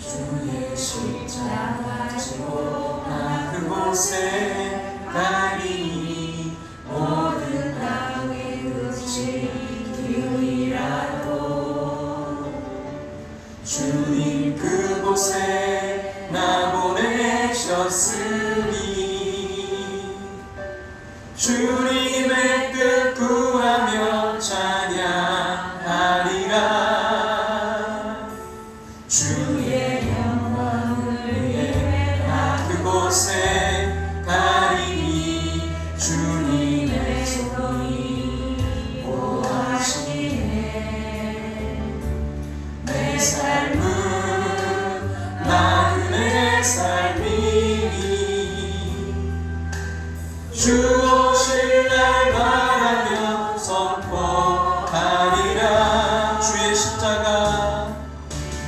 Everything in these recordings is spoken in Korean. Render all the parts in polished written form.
주의 십자가 지고 나 그곳에 가리니 모든 땅의 끝이 기울이라도 주님 그곳에 나 보내셨으니 주님의 뜻 구하며 찬양하리라. 주의 영광을 위해 나 그곳에 가리니 주님의 손이 보호하시네. 내 삶은 나그네 삶이니 주 오실 날 바라며 선포하리라.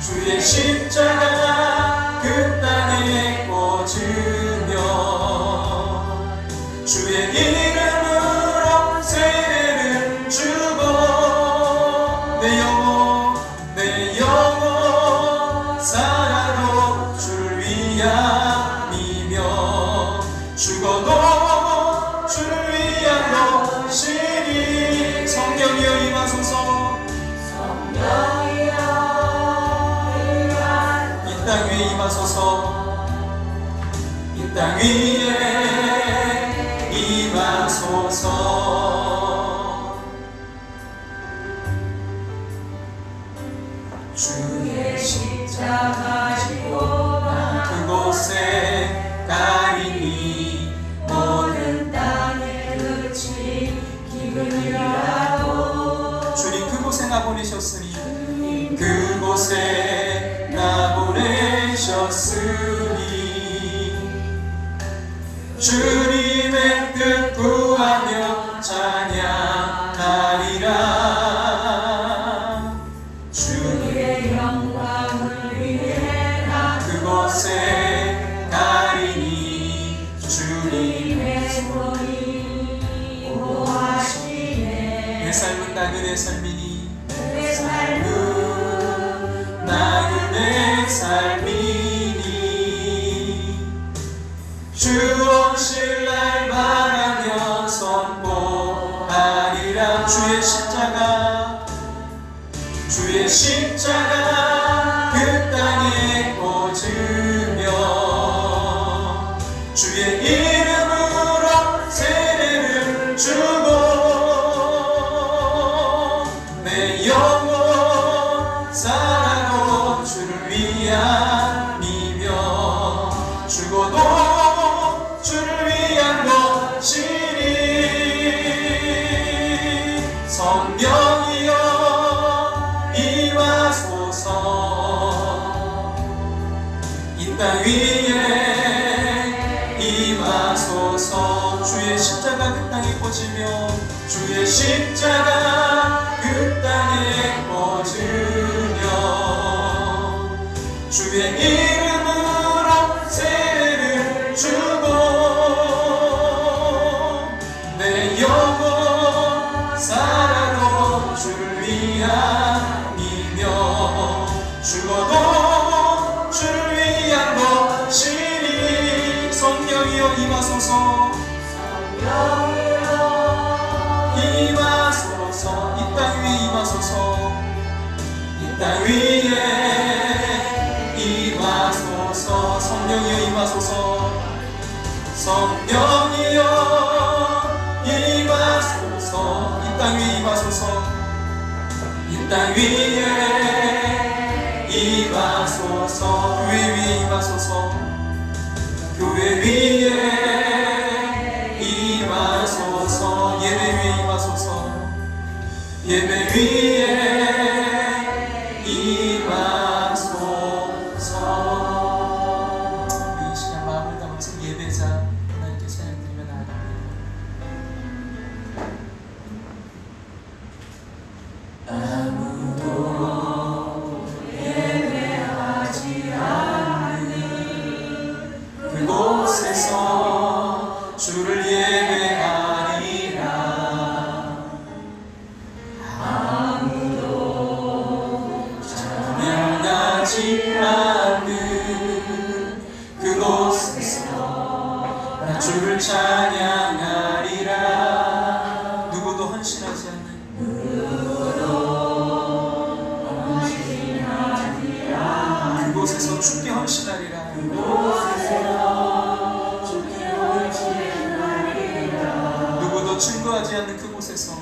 주의 십자가 그 땅에 꽂으며 주의 이름으로 세례를 주고 내 영혼 살아도 주를 위함이며 죽어도 주를 위한 것이니. 성령이여 임하소서. 이 땅 위에 임하소서. 이 땅 위에 임하소서. 주의 십자가 지고 나 그곳에 가리니 모든 땅의 끝이 기근이라도 주님 그곳에 나 보내셨으니 그곳에 나 보내셨으니 주님의 뜻 구하며 찬양하리라. 주의 영광을 위해 나 그곳에 가리니 주님의 손이 보호하시네. 내 삶은 나그네 삶이니 내 삶은 나그네 삶이니 주 오실 날 바라며 선포하리라. 주의 십자가 그 땅에 꽂으며 주의 이름으로 세례를 주고 내 영혼 살아도 주를 위함이며 죽어도 주를 위한 것이니. 성령이여 임하소서. 이 땅 위에 임하소서. 주의 십자가 그 땅에 꽂으며 주의 십자가 그 땅에 꽂으며 주의 이름으로 세례를 주고 내 영혼 살아도 주를 위함이며 죽어도 주를 위한 것이니. 성령이여 임하소서. 임하소서. 이 땅 위에 임하소서. 이 땅 위에 임하소서. 성령이여 임하소서. 성령이여 임하소서. 이 땅 위에 임하소서. 이 땅 위에 임하소서. 교회 위에 임하소서. 교회 위에 임하소서. 예배 위에 임하소서. 예배 위에 임하소서. 이 시간 마음을 담아서 예배자 하나님께 찬양드리며 나아갑니다. 아무도 예배하지 않는 그곳에서 주를 예배하리라. 아무도 찬양하지 않는 찬양하리라. 누구도 헌신하지 않는 그곳에서 주께 헌신하리라. 누구도 증거하지 않는 그곳에서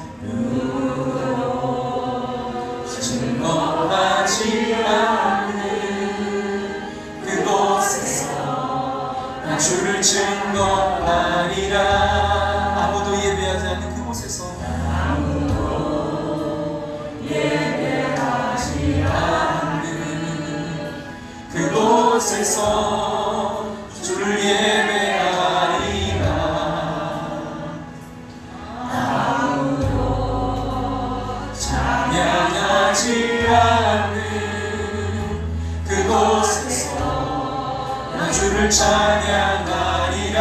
증거하지 않는 그곳에서 나 주를 증거하리라. 아무도 예배하지 않는 그곳에서 그곳에서 주를 예배하리라. 아무도 찬양하지 않는 그곳에서 나 주를 찬양하리라.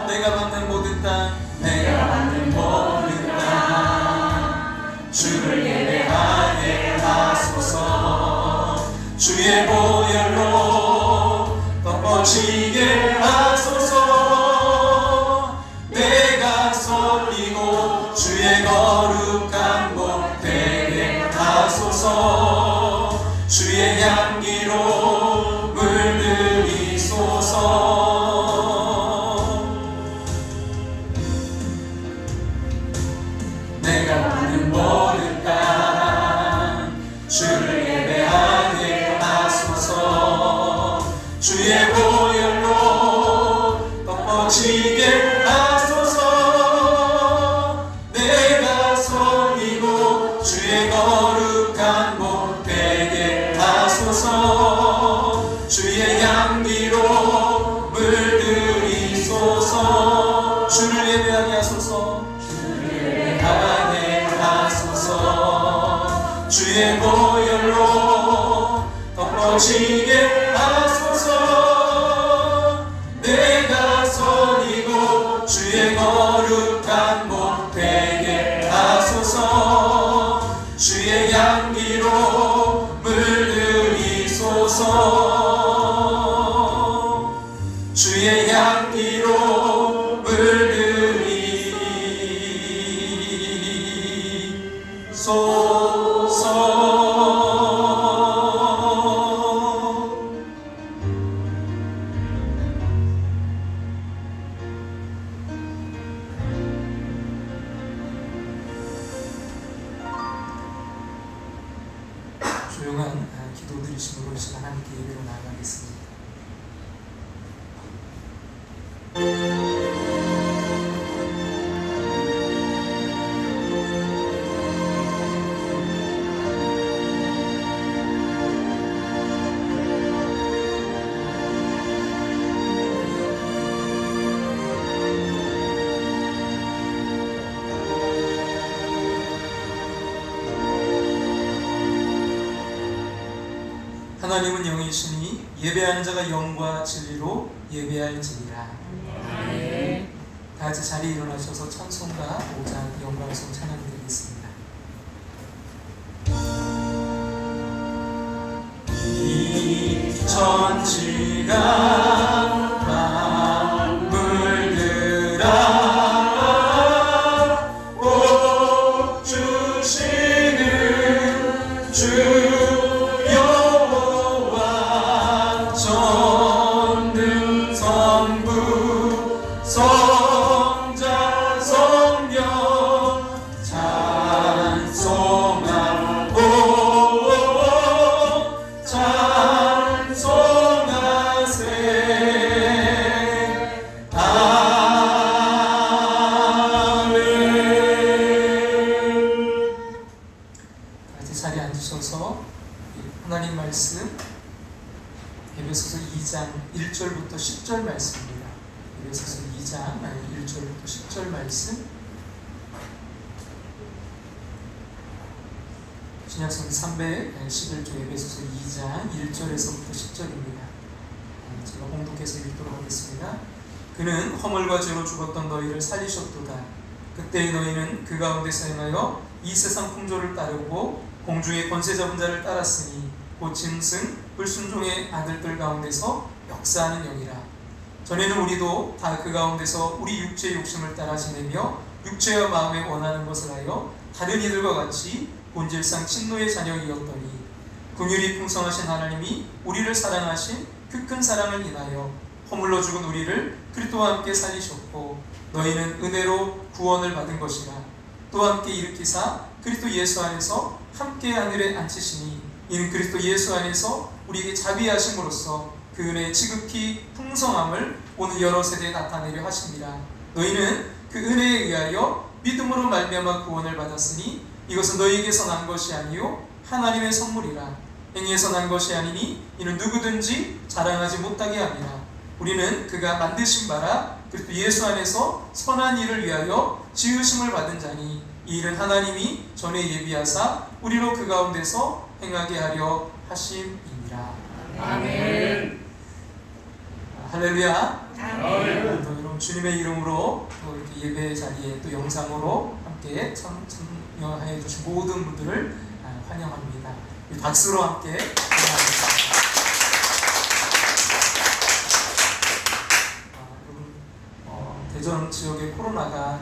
내가 받는 모든 땅, 내가 받는 모든 땅 주를 예배하게 하소서. 주의 보혈로 덮어지게 하소서. 내가 설리고 주의 거룩한 복 되게 하소서. 주의 향기로 물들이소서. 내가 받는 모든 땅 주를 예배하게 하소서. 주의 보혈로 덮어지게 하소서. 내가 섬기고 주의 거룩한 복 되게 하소서. 주의 향기로 물들이소서. 주를 예배하게 하소서. 주를 예배하게 하소서. 주의 보혈로 덮어지게 하소서. 내가 선이고 주의 거룩한 복 되게 하소서. 주의 향기로 물들이소서. 주의 향기로 물들이소서. 조용한 기도 드리심으로 시간 함께 예배로 나아가겠습니다. 하나님은 영이시니 예배하는 자가 영과 진리로 예배할지니라. 다 같이 자리에 일어나셔서 찬송가 5장 영광송 찬양 드리겠습니다. 이 천지가 하나님 말씀 에베소서 2장 1절부터 10절 말씀입니다. 에베소서 2장 1절부터 10절 말씀, 신약성경 311조 에베소서 2장 1절에서부터 10절입니다. 제가 봉독해서 읽도록 하겠습니다. 그는 허물과 죄로 죽었던 너희를 살리셨도다. 그때 너희는 그 가운데서 행하여 이 세상 풍조를 따르고 공중의 권세 잡은 자를 따랐으니 곧 짐승 불순종의 아들들 가운데서 역사하는 영이라. 전에는 우리도 다 그 가운데서 우리 육체의 욕심을 따라 지내며 육체와 마음에 원하는 것을 하여 다른 이들과 같이 본질상 친노의 자녀이었더니 긍휼이 풍성하신 하나님이 우리를 사랑하신 그 큰 사랑을 인하여 허물러 죽은 우리를 그리스도와 함께 살리셨고 너희는 은혜로 구원을 받은 것이라. 또 함께 일으키사 그리스도 예수 안에서 함께 하늘에 앉히시니 이는 그리스도 예수 안에서 우리에게 자비하심으로써 그 은혜의 지극히 풍성함을 오늘 여러 세대에 나타내려 하십니다. 너희는 그 은혜에 의하여 믿음으로 말미암아 구원을 받았으니 이것은 너희에게서 난 것이 아니요 하나님의 선물이라. 행위에서 난 것이 아니니 이는 누구든지 자랑하지 못하게 합니다. 우리는 그가 만드신 바라 그리스도 예수 안에서 선한 일을 위하여 지으심을 받은 자니 이 일은 하나님이 전에 예비하사 우리로 그 가운데서 행하게 하려 하심이니라. 아멘. 할렐루야. 아멘. 여러분 주님의 이름으로 또 이렇게 예배 자리에 또 영상으로 함께 참여해 주신 모든 분들을 환영합니다. 박수로 함께 환영합니다. 여러분 대전 지역의 코로나가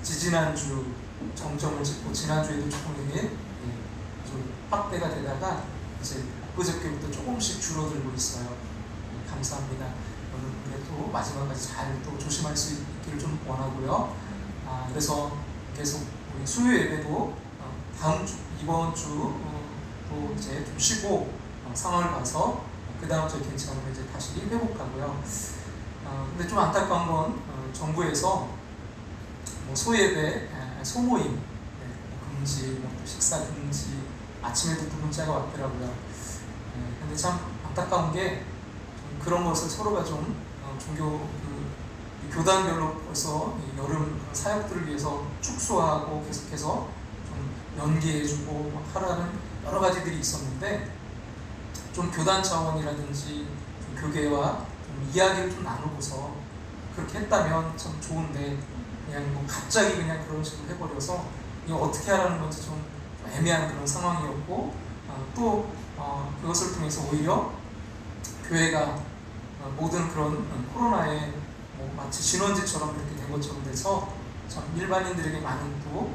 지지난주 정점을 찍고 지난주에도 조금 좀 확대가 되다가 이제 그저께부터 조금씩 줄어들고 있어요. 감사합니다. 여러분 또 마지막까지 잘 또 조심할 수 있기를 좀 원하고요. 그래서 계속 우리 수요 예배도 다음 주 이번 주 또 이제 좀 쉬고 상황을 봐서 그 다음 주에 괜찮으면 이제 다시 회복하고요. 근데 좀 안타까운 건 정부에서 뭐 소예배, 소모임 금지, 뭐 식사 금지, 아침에도 또 문자가 왔더라고요. 근데 참 안타까운 게 그런 것을 서로가 좀 종교 교단별로 벌써 여름 사역들을 위해서 축소하고 계속해서 좀 연기해주고 하라는 여러 가지들이 있었는데 좀 교단 차원이라든지 좀 교계와 좀 이야기를 좀 나누고서 그렇게 했다면 참 좋은데 그냥 뭐 갑자기 그냥 그런 식으로 해버려서 이거 어떻게 하라는 건지 좀 애매한 그런 상황이었고 또 그것을 통해서 오히려 교회가 모든 그런 코로나에 뭐 마치 진원지처럼 이렇게 된 것처럼 돼서 참 일반인들에게 많은 또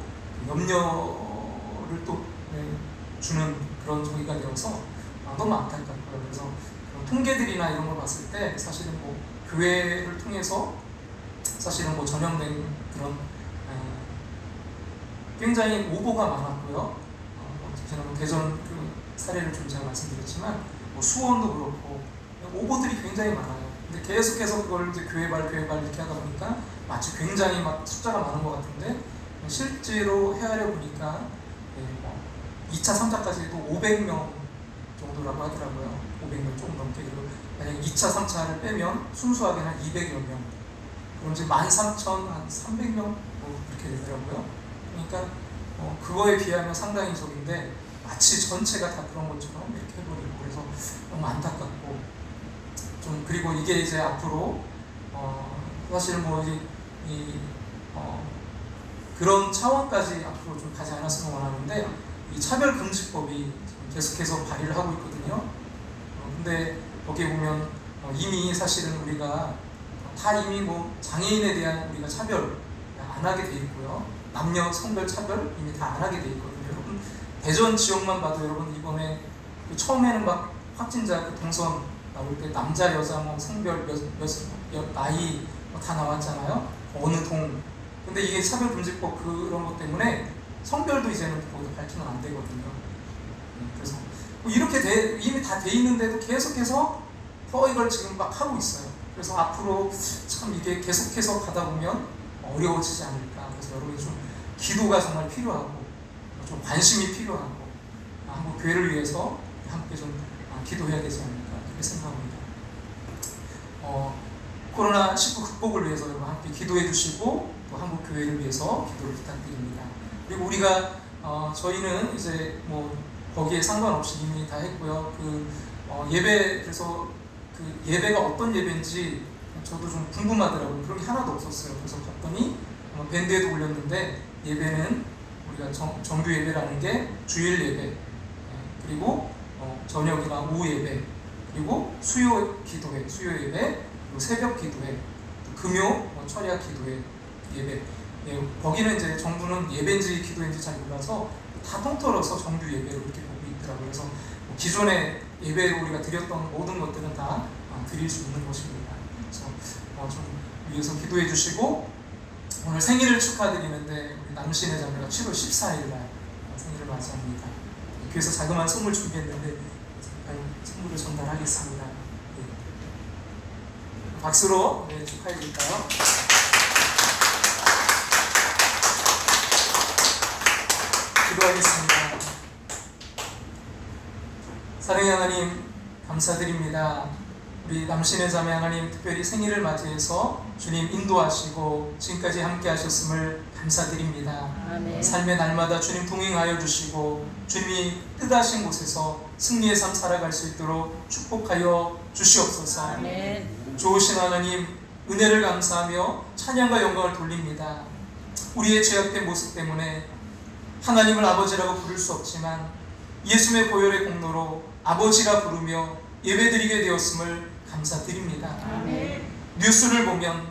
염려를 또 주는 그런 종이가 되어서 너무 안타깝고요. 그래서 통계들이나 이런 걸 봤을 때 사실은 뭐 교회를 통해서 사실은 뭐 전염된 그런 굉장히 오보가 많았고요. 지난번 대전 그 사례를 좀 제가 말씀드렸지만 뭐 수원도 그렇고 오보들이 굉장히 많아요. 근데 계속해서 그걸 이제 교회발 이렇게 하다 보니까 마치 굉장히 막 숫자가 많은 것 같은데 실제로 헤아려 보니까 2차, 3차까지도 500명 정도라고 하더라고요. 500명 조금 넘게. 그리고 만약에 2차, 3차를 빼면 순수하게 한 200여 명. 그럼 이제 13,300명 뭐 그렇게 되더라고요. 그러니까 그거에 비하면 상당히 적인데 마치 전체가 다 그런 것처럼 이렇게 해버리고 그래서 너무 안타깝고 좀 그리고 이게 이제 앞으로 사실 뭐 그런 차원까지 앞으로 좀 가지 않았으면 원하는데 이 차별금지법이 계속해서 발의를 하고 있거든요. 근데 거기에 보면 이미 사실은 우리가 다 이미 뭐 장애인에 대한 우리가 차별 안 하게 돼 있고요. 남녀 성별 차별 이미 다 안 하게 돼 있거든요. 여러분 대전 지역만 봐도 여러분 이번에 처음에는 막 확진자 그 동선 나올 때 남자 여자 뭐 성별 몇 나이 뭐 다 나왔잖아요. 어느 동. 근데 이게 차별금지법 그런 것 때문에 성별도 이제는 거기서 밝히면 안 되거든요. 그래서 뭐 이렇게 이미 다 돼 있는데도 계속해서 더 이걸 지금 막 하고 있어요. 그래서 앞으로 참 이게 계속해서 가다 보면 어려워지지 않을까. 그래서 여러분이 좀 기도가 정말 필요하고 좀 관심이 필요하고 한국 교회를 위해서 함께 좀 기도해야 되지 않을까 그렇게 생각합니다. 코로나19 극복을 위해서 여러분 함께 기도해 주시고 또 한국 교회를 위해서 기도를 부탁드립니다. 그리고 우리가 저희는 이제 뭐 거기에 상관없이 이미 다 했고요. 예배 그래서 그 예배가 어떤 예배인지 저도 좀 궁금하더라고요. 그런 게 하나도 없었어요. 그래서 봤더니 밴드에도 올렸는데 예배는 우리가 정규 예배라는 게 주일 예배 그리고 저녁이나 오후 예배 그리고 수요 기도회, 수요 예배 그리고 새벽 기도회, 또 금요 철야 기도회 예배. 예, 거기는 이제 정부는 예배인지 기도인지 잘 몰라서 다 통틀어서 정규 예배로 이렇게 보고 있더라고요. 그래서 기존에 예배로 우리가 드렸던 모든 것들은 다 드릴 수 있는 것입니다. 그래서 좀 위해서 기도해 주시고, 오늘 생일을 축하드리는데 우리 남신의 자매가 7월 14일 날 생일을 맞이합니다. 교회에서 자그마한 선물 준비했는데 선물을 전달하겠습니다. 네. 박수로 축하해 드릴까요? 기도하겠습니다. 사랑의 하나님, 감사드립니다. 우리 남신의 자매 하나님, 특별히 생일을 맞이해서 주님 인도하시고 지금까지 함께 하셨음을 감사드립니다. 아멘. 삶의 날마다 주님 동행하여 주시고 주님이 뜻하신 곳에서 승리의 삶 살아갈 수 있도록 축복하여 주시옵소서. 아멘. 좋으신 하나님, 은혜를 감사하며 찬양과 영광을 돌립니다. 우리의 죄악된 모습 때문에 하나님을 아버지라고 부를 수 없지만 예수의 보혈의 공로로 아버지라 부르며 예배드리게 되었음을 감사드립니다. 아멘. 뉴스를 보면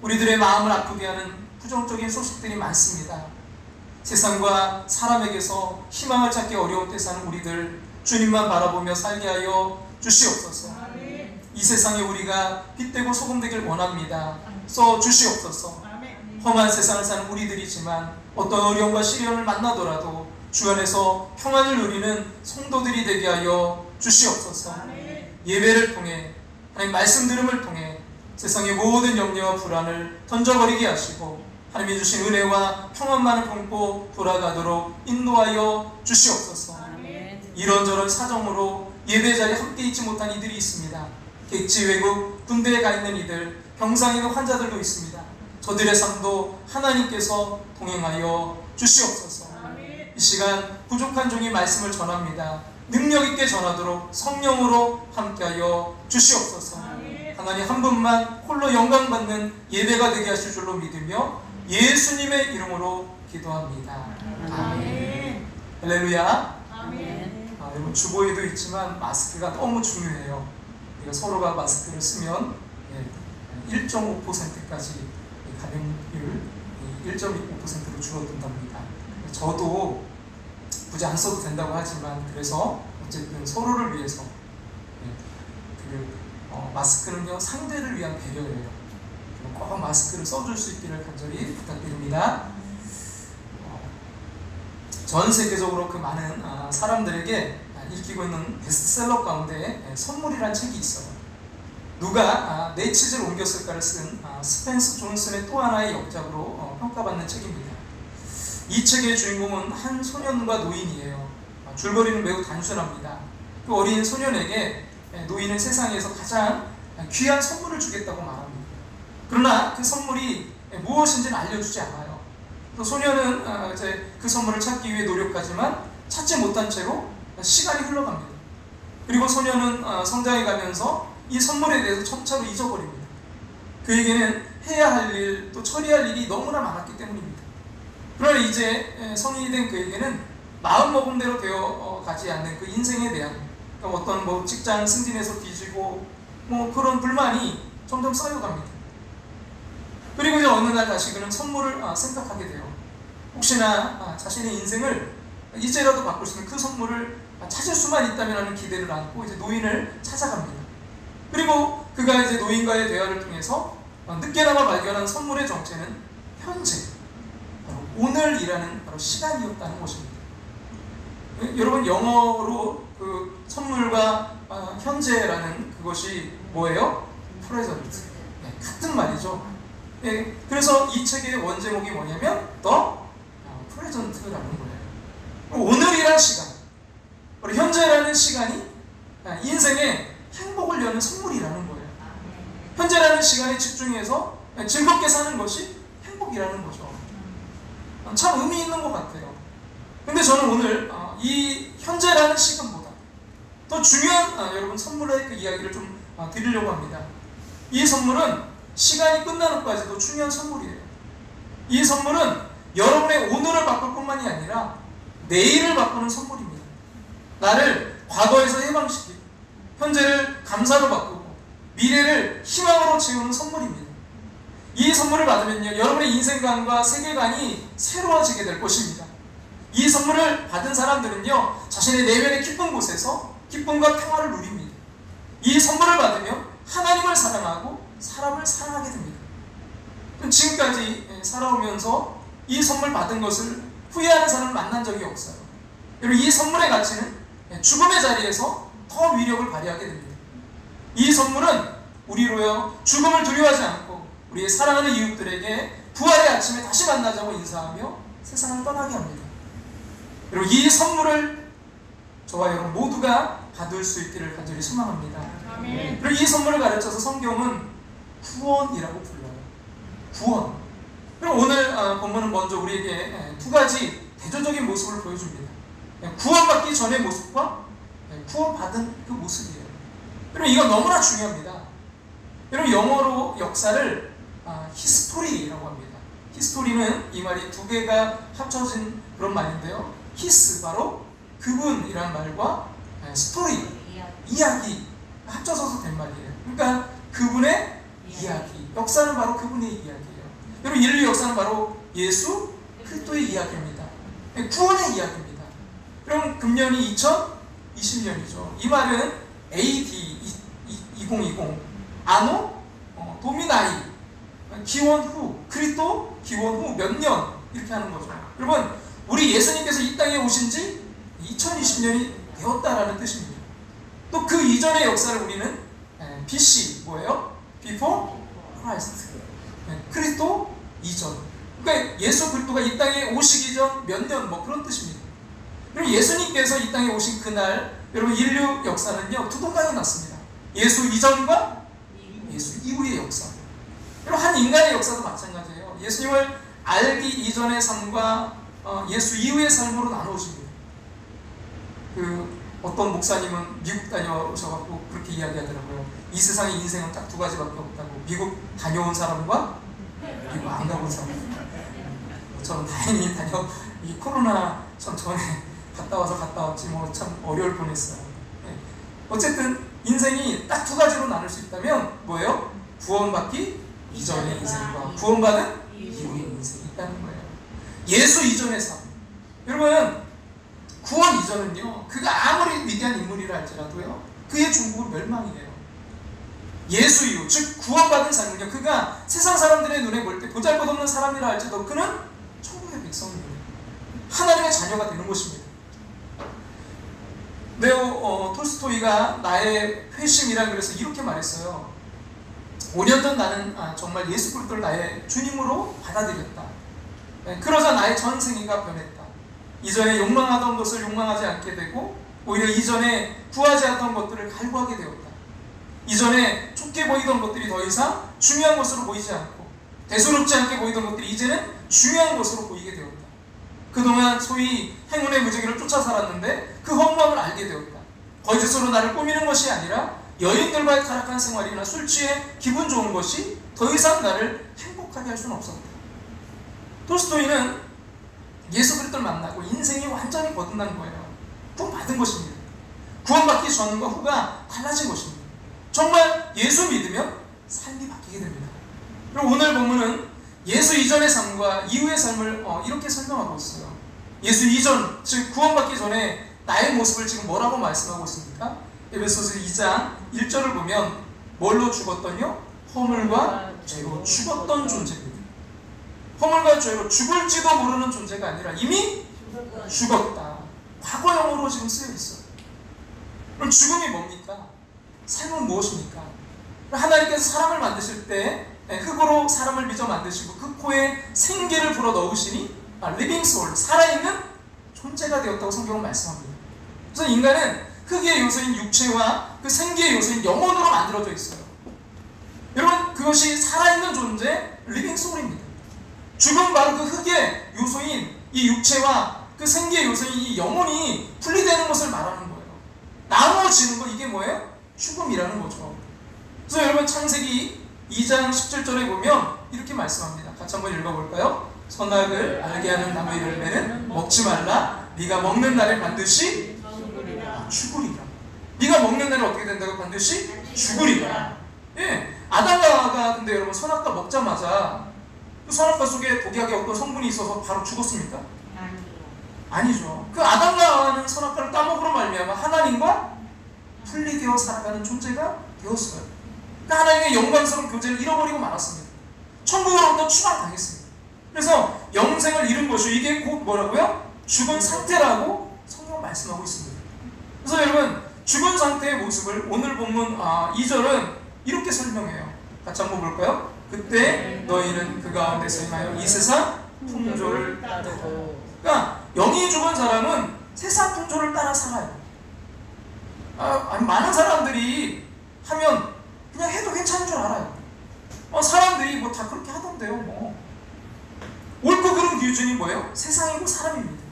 우리들의 마음을 아프게 하는 부정적인 소식들이 많습니다. 세상과 사람에게서 희망을 찾기 어려운 때 사는 우리들, 주님만 바라보며 살게 하여 주시옵소서. 아멘. 이 세상에 우리가 빛되고 소금되길 원합니다. 써 주시옵소서. 아멘. 험한 세상을 사는 우리들이지만 어떤 어려움과 시련을 만나더라도 주 안에서 평안을 누리는 성도들이 되게 하여 주시옵소서. 아멘. 예배를 통해, 하나님 말씀 들음을 통해 세상의 모든 염려와 불안을 던져버리게 하시고 하나님이 주신 은혜와 평안만을 품고 돌아가도록 인도하여 주시옵소서. 아멘. 이런저런 사정으로 예배 자리에 함께 있지 못한 이들이 있습니다. 객지, 외국, 군대에 가 있는 이들, 병상에 있는 환자들도 있습니다. 저들의 삶도 하나님께서 동행하여 주시옵소서. 아멘. 이 시간 부족한 종이 말씀을 전합니다. 능력 있게 전하도록 성령으로 함께하여 주시옵소서. 아멘. 하나님 한 분만 홀로 영광 받는 예배가 되게 하실 줄로 믿으며 예수님의 이름으로 기도합니다. 아멘. 할렐루야. 아멘. 여러분, 주보에도 있지만 마스크가 너무 중요해요. 우리가 서로가 마스크를 쓰면 1.5%까지 감염률 1.5%로 줄어든답니다. 저도 굳이 안 써도 된다고 하지만, 그래서 어쨌든 서로를 위해서 마스크는요, 상대를 위한 배려예요. 꼭 마스크를 써줄 수 있기를 간절히 부탁드립니다. 전 세계적으로 그 많은 사람들에게 읽히고 있는 베스트셀러 가운데 선물이란 책이 있어요. 누가 내 치즈를 옮겼을까를 쓴 스펜서 존슨의 또 하나의 역작으로 평가받는 책입니다. 이 책의 주인공은 한 소년과 노인이에요. 줄거리는 매우 단순합니다. 그 어린 소년에게 노인은 세상에서 가장 귀한 선물을 주겠다고 말합니다. 그러나 그 선물이 무엇인지는 알려주지 않아요. 또 소년은 이제 그 선물을 찾기 위해 노력하지만 찾지 못한 채로 시간이 흘러갑니다. 그리고 소년은 성장해 가면서 이 선물에 대해서 점차로 잊어버립니다. 그에게는 해야 할 일, 또 처리할 일이 너무나 많았기 때문입니다. 그러나 이제 성인이 된 그에게는 마음먹음대로 되어 가지 않는 그 인생에 대한, 그러니까 어떤 직장 승진에서 뒤지고 그런 불만이 점점 쌓여갑니다. 그리고 이제 어느 날 다시 그는 선물을 생각하게 돼요. 혹시나 자신의 인생을 이제라도 바꿀 수 있는 그 선물을 찾을 수만 있다면 하는 기대를 안고 이제 노인을 찾아갑니다. 그리고 그가 이제 노인과의 대화를 통해서 늦게나마 발견한 선물의 정체는 현재, 바로 오늘이라는 바로 시간이었다는 것입니다. 여러분, 영어로 그 선물과 현재라는 그것이 뭐예요? present. 같은 말이죠. 그래서 이 책의 원제목이 뭐냐면 The Present라는 거예요. 오늘이란 시간, 바로 현재라는 시간이 인생의 행복을 여는 선물이라는 거예요. 현재라는 시간에 집중해서 즐겁게 사는 것이 행복이라는 거죠. 참 의미 있는 것 같아요. 근데 저는 오늘 이 현재라는 시간보다 더 중요한 여러분 선물의 그 이야기를 좀 드리려고 합니다. 이 선물은 시간이 끝나는 것까지도 중요한 선물이에요. 이 선물은 여러분의 오늘을 바꿀 뿐만이 아니라 내일을 바꾸는 선물입니다. 나를 과거에서 해방시키고 현재를 감사로 바꾸고 미래를 희망으로 채우는 선물입니다. 이 선물을 받으면요, 여러분의 인생관과 세계관이 새로워지게 될 것입니다. 이 선물을 받은 사람들은요, 자신의 내면의 깊은 곳에서 기쁨과 평화를 누립니다. 이 선물을 받으면 하나님을 사랑하고 사람을 사랑하게 됩니다. 지금까지 살아오면서 이 선물 받은 것을 후회하는 사람을 만난 적이 없어요. 여러분, 이 선물의 가치는 죽음의 자리에서 더 위력을 발휘하게 됩니다. 이 선물은 우리로요, 죽음을 두려워하지 않고 우리의 사랑하는 이웃들에게 부활의 아침에 다시 만나자고 인사하며 세상을 떠나게 합니다. 여러분, 이 선물을 저와 여러분 모두가 받을 수 있기를 간절히 소망합니다. 아멘. 그리고 이 선물을 가르쳐서 성경은 구원이라고 불러요. 구원. 그럼 오늘 본문은 먼저 우리에게 두 가지 대조적인 모습을 보여줍니다. 구원받기 전의 모습과 구원받은 그 모습이에요. 여러분, 이건 너무나 중요합니다. 여러분, 영어로 역사를 히스토리라고 합니다. 히스토리는 이 말이 두 개가 합쳐진 그런 말인데요. 히스, 바로 그분이란 말과 스토리, 이야기 합쳐서 된 말이에요. 그러니까 그분의 이야기, 역사는 바로 그분의 이야기예요. 여러분, 인류 역사는 바로 예수 그리스도의 이야기입니다. 구원의 이야기입니다. 그럼 금년이 2020년이죠. 이 말은 AD 2020, 아노 도미나이, 기원 후, 그리스도 기원 후 몇 년, 이렇게 하는 거죠. 여러분, 우리 예수님께서 이 땅에 오신 지 2020년이 되었다라는 뜻입니다. 또 그 이전의 역사를 우리는 BC, 뭐예요? Before Christ, 그리스도 이전. 그러니까 예수 그리스도가 이 땅에 오시기 전 몇 년, 뭐 그런 뜻입니다. 그리고 예수님께서 이 땅에 오신 그날, 여러분, 인류 역사는요, 두 동강이 났습니다. 예수 이전과 예수 이후의 역사. 여러분, 한 인간의 역사도 마찬가지예요. 예수님을 알기 이전의 삶과 예수 이후의 삶으로 나누어집니다. 어떤 목사님은 미국 다녀오셔갖고 그렇게 이야기하더라고요. 이 세상에 인생은 딱 두 가지밖에 없다고. 미국 다녀온 사람과 미국 안 가본 사람. 저는 다행히 이 코로나 전에 갔다 왔지 뭐 참 어려울 뻔했어요. 어쨌든 인생이 딱 두 가지로 나눌 수 있다면 뭐예요? 구원받기 이전의 인생과 구원받은 이후의 인생이 있다는 거예요. 예수 이전의 삶. 여러분, 구원 이전은요, 그가 아무리 위대한 인물이라 할지라도요, 그의 중국은 멸망이에요. 예수 이후, 즉 구원받은 삶은요, 그가 세상 사람들의 눈에 볼 때 보잘것없는 사람이라 할지라도 그는 천국의 백성입니다. 하나님의 자녀가 되는 것입니다. 레오 톨스토이가 나의 회심이라 그래서 이렇게 말했어요. 5년 전 나는 정말 예수 그리스도를 나의 주님으로 받아들였다. 그러자 나의 전생애가 변했다. 이전에 욕망하던 것을 욕망하지 않게 되고 오히려 이전에 구하지 않던 것들을 갈구하게 되었다. 이전에 좋게 보이던 것들이 더 이상 중요한 것으로 보이지 않고 대수롭지 않게 보이던 것들이 이제는 중요한 것으로 보이게 되었다. 그동안 소위 행운의 무지개를 쫓아 살았는데 그 허무함을 알게 되었다. 거짓으로 나를 꾸미는 것이 아니라 여인들과의 타락한 생활이나 술 취해 기분 좋은 것이 더 이상 나를 행복하게 할 수는 없었다. 톨스토이는 예수 그리스도를 만나고 인생이 완전히 거듭난 거예요. 구원받은 것입니다. 구원받기 전과 후가 달라진 것입니다. 정말 예수 믿으면 삶이 바뀌게 됩니다. 그리고 오늘 본문은 예수 이전의 삶과 이후의 삶을 이렇게 설명하고 있어요. 예수 이전, 즉 구원받기 전에 나의 모습을 지금 뭐라고 말씀하고 있습니까? 에베소서 2장 1절을 보면 뭘로 죽었더니요? 허물과 죄로 죽었던 존재입니다. 허물과 죄로 죽을지도 모르는 존재가 아니라 이미 죽었다. 과거형으로 지금 쓰여 있어요. 그럼 죽음이 뭡니까? 삶은 무엇입니까? 하나님께서 사람을 만드실 때 흙으로 사람을 빚어 만드시고 그 코에 생기를 불어 넣으시니 리빙 소울, 살아있는 존재가 되었다고 성경은 말씀합니다. 그래서 인간은 흙의 요소인 육체와 그 생기의 요소인 영혼으로 만들어져 있어요. 여러분, 그것이 살아있는 존재, 리빙 소울입니다. 죽음 바로 그 흙의 요소인 이 육체와 그 생기의 요소인 이 영혼이 분리되는 것을 말하는 거예요. 나누어지는 거, 이게 뭐예요? 죽음이라는 거죠. 그래서 여러분, 창세기 2장 17절에 보면 이렇게 말씀합니다. 같이 한번 읽어볼까요? 선악을 알게 하는 나무의 열매는 먹지 말라. 네가 먹는 날에 반드시 죽으리라. 네가 먹는 날에 어떻게 된다고? 반드시 죽으리라. 예, 아담과 하와가 근데 여러분 선악과 먹자마자 그 선악과 속에 독약의 어떤 성분이 있어서 바로 죽었습니까? 아니죠. 그 아담과 하와는 선악과를 따먹으로 말미암아 하나님과 분리되어 살아가는 존재가 되었어요. 그 하나님의 영광스러운 교제를 잃어버리고 말았습니다. 천국으로부터 추방당했습니다. 그래서 영생을 잃은 것이 이게 곧 뭐라고요? 죽은 상태라고 성경 말씀하고 있습니다. 그래서 여러분 죽은 상태의 모습을 오늘 본문 2절은 이렇게 설명해요. 같이 한번 볼까요? 그때 너희는 그 가운데서 행하여 이 세상 풍조를 따르고. 그러니까 영이 죽은 사람은 세상 풍조를 따라 살아요. 아니, 많은 사람들이 하면 그냥 해도 괜찮은 줄 알아요. 사람들이 뭐 다 그렇게 하던데요. 뭐 옳고 그른 기준이 뭐예요? 세상이고 사람입니다.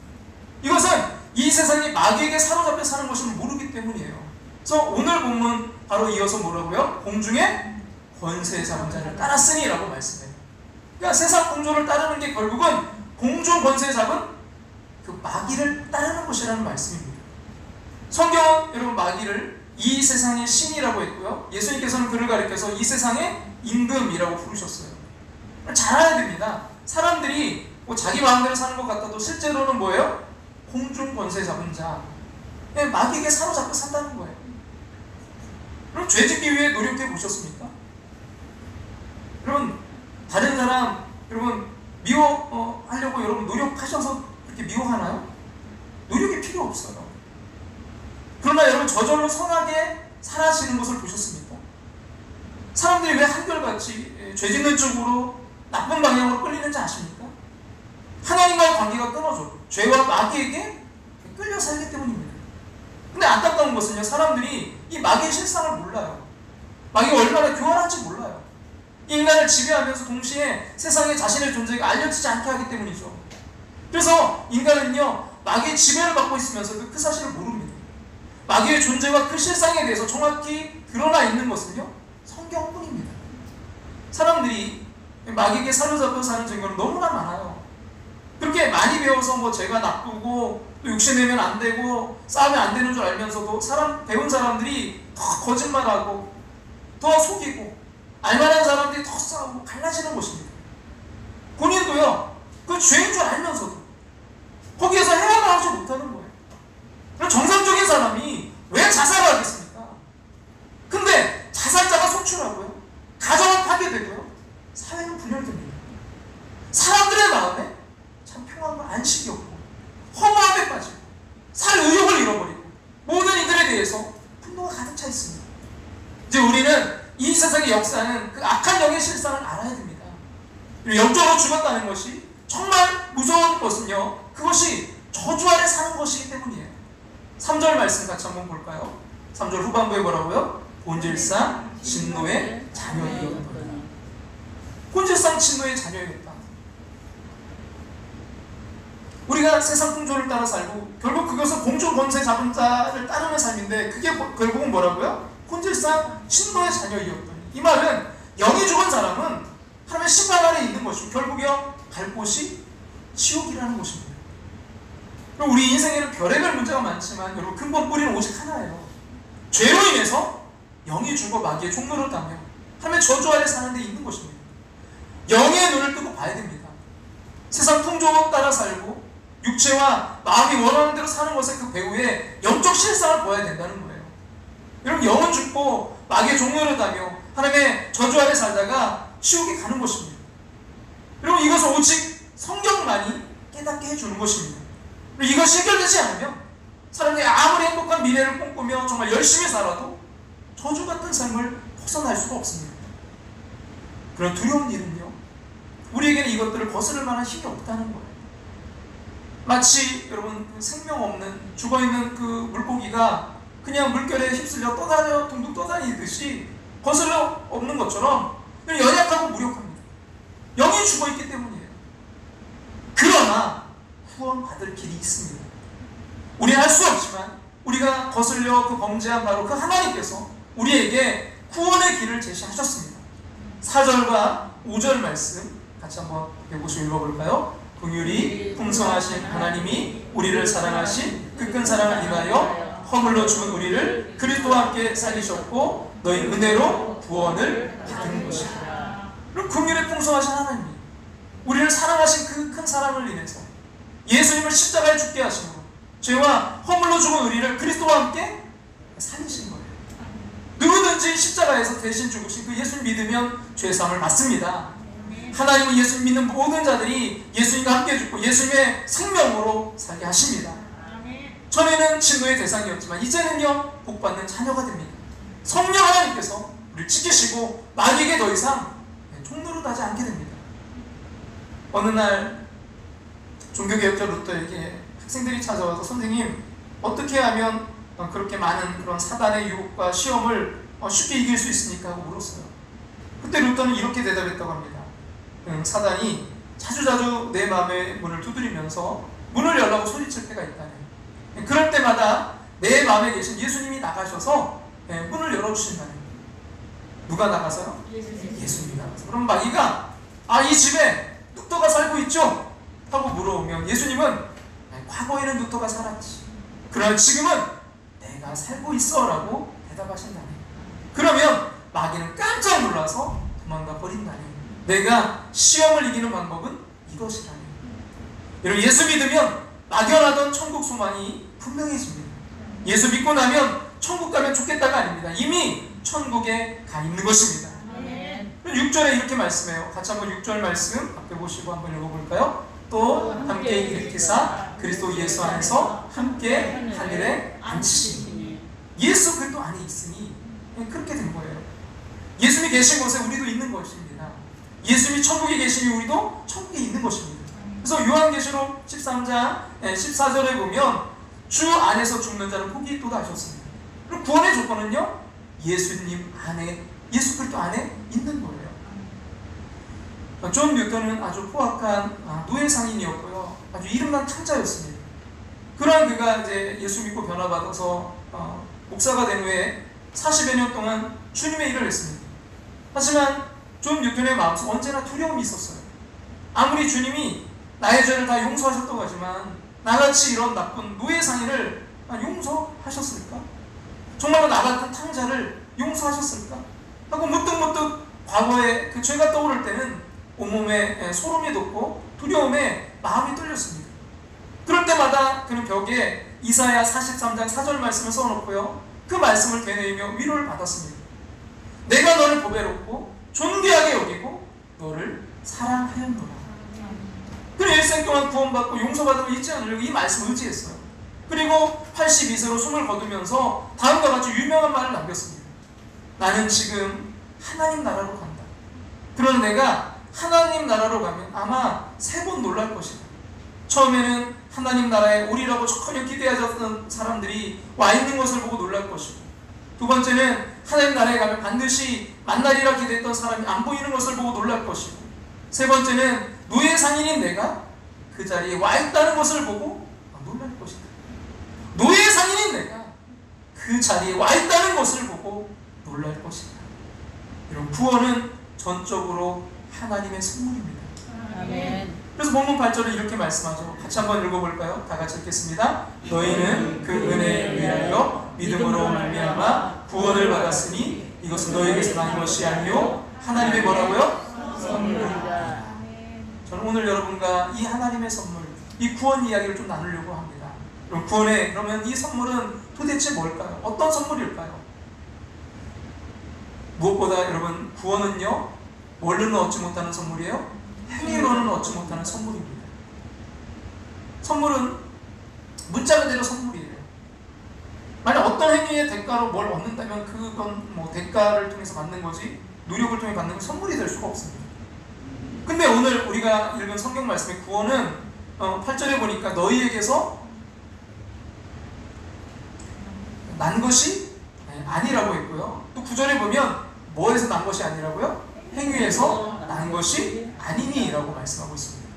이것은 이 세상이 마귀에게 사로잡혀 사는 것을 모르기 때문이에요. 그래서 오늘 본문 바로 이어서 뭐라고요? 공중의 권세 잡은 자를 따랐으니 라고 말씀해요. 그러니까 세상 공조를 따르는 게 결국은 공중 권세 잡은 그 마귀를 따르는 것이라는 말씀입니다. 성경은 여러분 마귀를 이 세상의 신이라고 했고요. 예수님께서는 그를 가리켜서 이 세상의 임금이라고 부르셨어요. 잘 알아야 됩니다. 사람들이 뭐 자기 마음대로 사는 것 같아도 실제로는 뭐예요? 공중 권세 잡은 자. 마귀에게 사로잡혀 산다는 거예요. 그럼 죄 짓기 위해 노력해 보셨습니까? 여러분 다른 사람 여러분 미워하려고 여러분 노력하셔서 그렇게 미워하나요? 노력이 필요 없어요. 그러나 여러분 저절로 선하게 살아시는 것을 보셨습니까? 사람들이 왜 한결같이 죄 짓는 쪽으로 나쁜 방향으로 끌리는지 아십니까? 하나님과의 관계가 끊어져 죄와 마귀에게 끌려 살기 때문입니다. 근데 안타까운 것은요, 사람들이 이 마귀의 실상을 몰라요. 마귀가 얼마나 교활한지 몰라요. 이 인간을 지배하면서 동시에 세상에 자신의 존재가 알려지지 않게 하기 때문이죠. 그래서 인간은요, 마귀의 지배를 받고 있으면서 그 사실을 모릅니다. 마귀의 존재와 그 실상에 대해서 정확히 드러나 있는 것은요, 성경뿐입니다. 사람들이 마귀에게 사로잡혀 사는 증거는 너무나 많아요. 그렇게 많이 배워서 뭐 죄가 나쁘고 또 욕심내면 안 되고 싸우면 안 되는 줄 알면서도 배운 사람들이 더 거짓말하고 더 속이고 알만한 사람들이 더 싸우고 갈라지는 것입니다. 본인도요, 그 죄인 줄 알면서도 거기에서 헤어나오지 못하는 거예요. 그럼 정상적인 사람이 왜 자살을 하겠습니까? 근데 자살자가 속출하고요, 가정은 파괴되고요, 사회는 분열됩니다. 사람들의 마음에 참 평안과 안식이 없고 허무함에 빠지고 살 의욕을 잃어버리고 모든 이들에 대해서 분노가 가득 차 있습니다. 이제 우리는 이 세상의 역사는 그 악한 영의 실상을 알아야 됩니다. 영적으로 죽었다는 것이 정말 무서운 것은요, 그것이 저주 아래 사는 것이기 때문이에요. 3절 말씀 같이 한번 볼까요? 3절 후반부에 뭐라고요? 본질상 진노의 자녀이었다. 본질상 진노의 자녀이었다. 우리가 세상 풍조를 따라 살고 결국 그것은 공중 권세 잡은 자를 따르는 삶인데 그게 결국은 뭐라고요? 본질상 진노의 자녀이었더니, 이 말은 영이 죽은 사람은 하나님의 심판 아래 있는 것이고 결국요 갈 곳이 지옥이라는 것입니다. 그럼 우리 인생에는 별의별 문제가 많지만 여러분 근본 뿌리는 오직 하나예요. 죄로 인해서 영이 죽어 마귀의 종노릇 하며 하나님의 저주 아래 사는 데 있는 것입니다. 영의 눈을 뜨고 봐야 됩니다. 세상 풍조 따라 살고 육체와 마음이 원하는 대로 사는 것의 그 배후에 영적 실상을 보아야 된다는 거예요. 여러분 영은 죽고 마귀의 종노릇 하며 하나님의 저주 아래 살다가 지옥에 가는 것입니다. 여러분 이것은 오직 성경만이 깨닫게 해주는 것입니다. 그리고 이것이 해결되지 않으면 사람들이 아무리 행복한 미래를 꿈꾸며 정말 열심히 살아도 저주 같은 삶을 벗어날 수가 없습니다. 그런 두려운 일은요, 우리에게는 이것들을 거스를 만한 힘이 없다는 거예요. 마치 여러분 생명 없는 죽어있는 그 물고기가 그냥 물결에 휩쓸려 떠다녀 둥둥 떠다니듯이 거슬러 없는 것처럼 연약하고 무력합니다. 영이 죽어있기 때문이에요. 그러나 구원받을 길이 있습니다. 우리는 할 수 없지만 우리가 거슬려 그 범죄한 바로 그 하나님께서 우리에게 구원의 길을 제시하셨습니다. 4절과 5절 말씀 같이 한번 배우고 읽어볼까요? 긍휼이 풍성하신 하나님이 우리를 사랑하신 그 큰 사랑을 인하여 허물로 죽은 우리를 그리스도와 함께 살리셨고 너희는 은혜로 구원을 받은 것이다. 그럼 긍휼에 풍성하신 하나님이 우리를 사랑하신 그 큰 사랑을 인해서 예수님을 십자가에 죽게 하심으로 죄와 허물로 죽은 우리를 그리스도와 함께 살리신 거예요. 누구든지 십자가에서 대신 죽으신 그 예수님 믿으면 죄사함을 받습니다. 하나님은 예수님 믿는 모든 자들이 예수님과 함께 죽고 예수님의 생명으로 살게 하십니다. 전에는 진노의 대상이었지만 이제는요 복받는 자녀가 됩니다. 성령 하나님께서 우리를 지키시고 마귀에게 더 이상 종노릇하지 않게 됩니다. 어느 날 종교개혁자 루터에게 학생들이 찾아와서 선생님 어떻게 하면 그렇게 많은 그런 사단의 유혹과 시험을 쉽게 이길 수 있습니까? 하고 물었어요. 그때 루터는 이렇게 대답했다고 합니다. 사단이 자주자주 내 마음의 문을 두드리면서 문을 열라고 소리칠 때가 있다네. 그럴 때마다 내 마음에 계신 예수님이 나가셔서 문을 열어주신다네. 누가 나가서요? 예수님이 나가서. 그럼 마귀가 이 집에 루터가 살고 있죠? 하고 물어오면 예수님은 과거에는 루터가 살았지. 그러나 지금은 내가 살고 있어 라고 대답하신다네. 그러면 마귀는 깜짝 놀라서 도망가 버린다네. 내가 시험을 이기는 방법은 이것이라네. 여러분 예수 믿으면 막연하던 천국 소망이 분명해집니다. 예수 믿고 나면 천국 가면 좋겠다가 아닙니다. 이미 천국에 가 있는 것입니다. 6절에 이렇게 말씀해요. 같이 한번 6절 말씀 앞에 보시고 한번 읽어볼까요? 또 함께 일으키사 그리스도 예수 안에서 함께 하늘에 앉히시니. 예수 그리스도 안에 있으니 그렇게 된 거예요. 예수님이 계신 곳에 우리도 있는 것입니다. 예수님이 천국에 계시니 우리도 천국에 있는 것입니다. 그래서 요한계시록 13장 14절에 보면 주 안에서 죽는 자는 복이 있도다 하셨습니다. 그리고 구원의 조건은요 예수님 안에, 예수 그리스도 안에 있는 거예요. 존 뉴턴은 아주 포악한 노예 상인이었고요. 아주 이름난 탕자였습니다. 그러한 그가 이제 예수 믿고 변화받아서 목사가 된 후에 40여 년 동안 주님의 일을 했습니다. 하지만 존 뉴턴의 마음속 언제나 두려움이 있었어요. 아무리 주님이 나의 죄를 다 용서하셨다고 하지만 나같이 이런 나쁜 노예 상인을 용서하셨을까? 정말로 나 같은 탕자를 용서하셨을까? 하고 문득문득 과거의 그 죄가 떠오를 때는 온몸에 소름이 돋고 두려움에 마음이 떨렸습니다. 그럴 때마다 그는 벽에 이사야 43장 4절 말씀을 써놓고요 그 말씀을 되뇌이며 위로를 받았습니다. 내가 너를 보배롭고 존귀하게 여기고 너를 사랑하였노라. 그는 일생 동안 구원받고 용서받음을 잊지 않으려고 이 말씀을 의지했어요. 그리고 82세로 숨을 거두면서 다음과 같이 유명한 말을 남겼습니다. 나는 지금 하나님 나라로 간다. 그러나 내가 하나님 나라로 가면 아마 3번 놀랄 것이다. 처음에는 하나님 나라에 오리라고 전혀 기대하지 사람들이 와 있는 것을 보고 놀랄 것이고, 두 번째는 하나님 나라에 가면 반드시 만나리라 기대했던 사람이 안 보이는 것을 보고 놀랄 것이고, 세 번째는 노예 상인인 내가 그 자리에 와 있다는 것을 보고 놀랄 것이다. 노예 상인인 내가 그 자리에 와 있다는 것을 보고 놀랄 것이다. 이런 구원은 전적으로 하나님의 선물입니다. 아멘. 그래서 본문 8절을 이렇게 말씀하죠. 같이 한번 읽어볼까요? 다 같이 읽겠습니다. 너희는 그 은혜에 의하여 믿음으로 말미암아 구원을 받았으니 이것은 너희에게서 난 것이 아니요 하나님의 뭐라고요? 선물이다. 저는 오늘 여러분과 이 하나님의 선물, 이 구원 이야기를 좀 나누려고 합니다. 그럼 구원에 그러면 이 선물은 도대체 뭘까요? 어떤 선물일까요? 무엇보다 여러분 구원은요 뭘로는 얻지 못하는 선물이에요? 행위로는 얻지 못하는 선물입니다. 선물은 문자 그대로 선물이에요. 만약 어떤 행위의 대가로 뭘 얻는다면 그건 뭐 대가를 통해서 받는 거지 노력을 통해 받는 건 선물이 될 수가 없습니다. 근데 오늘 우리가 읽은 성경 말씀의 구원은 8절에 보니까 너희에게서 난 것이 아니라고 했고요. 또 9절에 보면 뭐에서 난 것이 아니라고요? 행위에서 난 것이 아니니 라고 말씀하고 있습니다.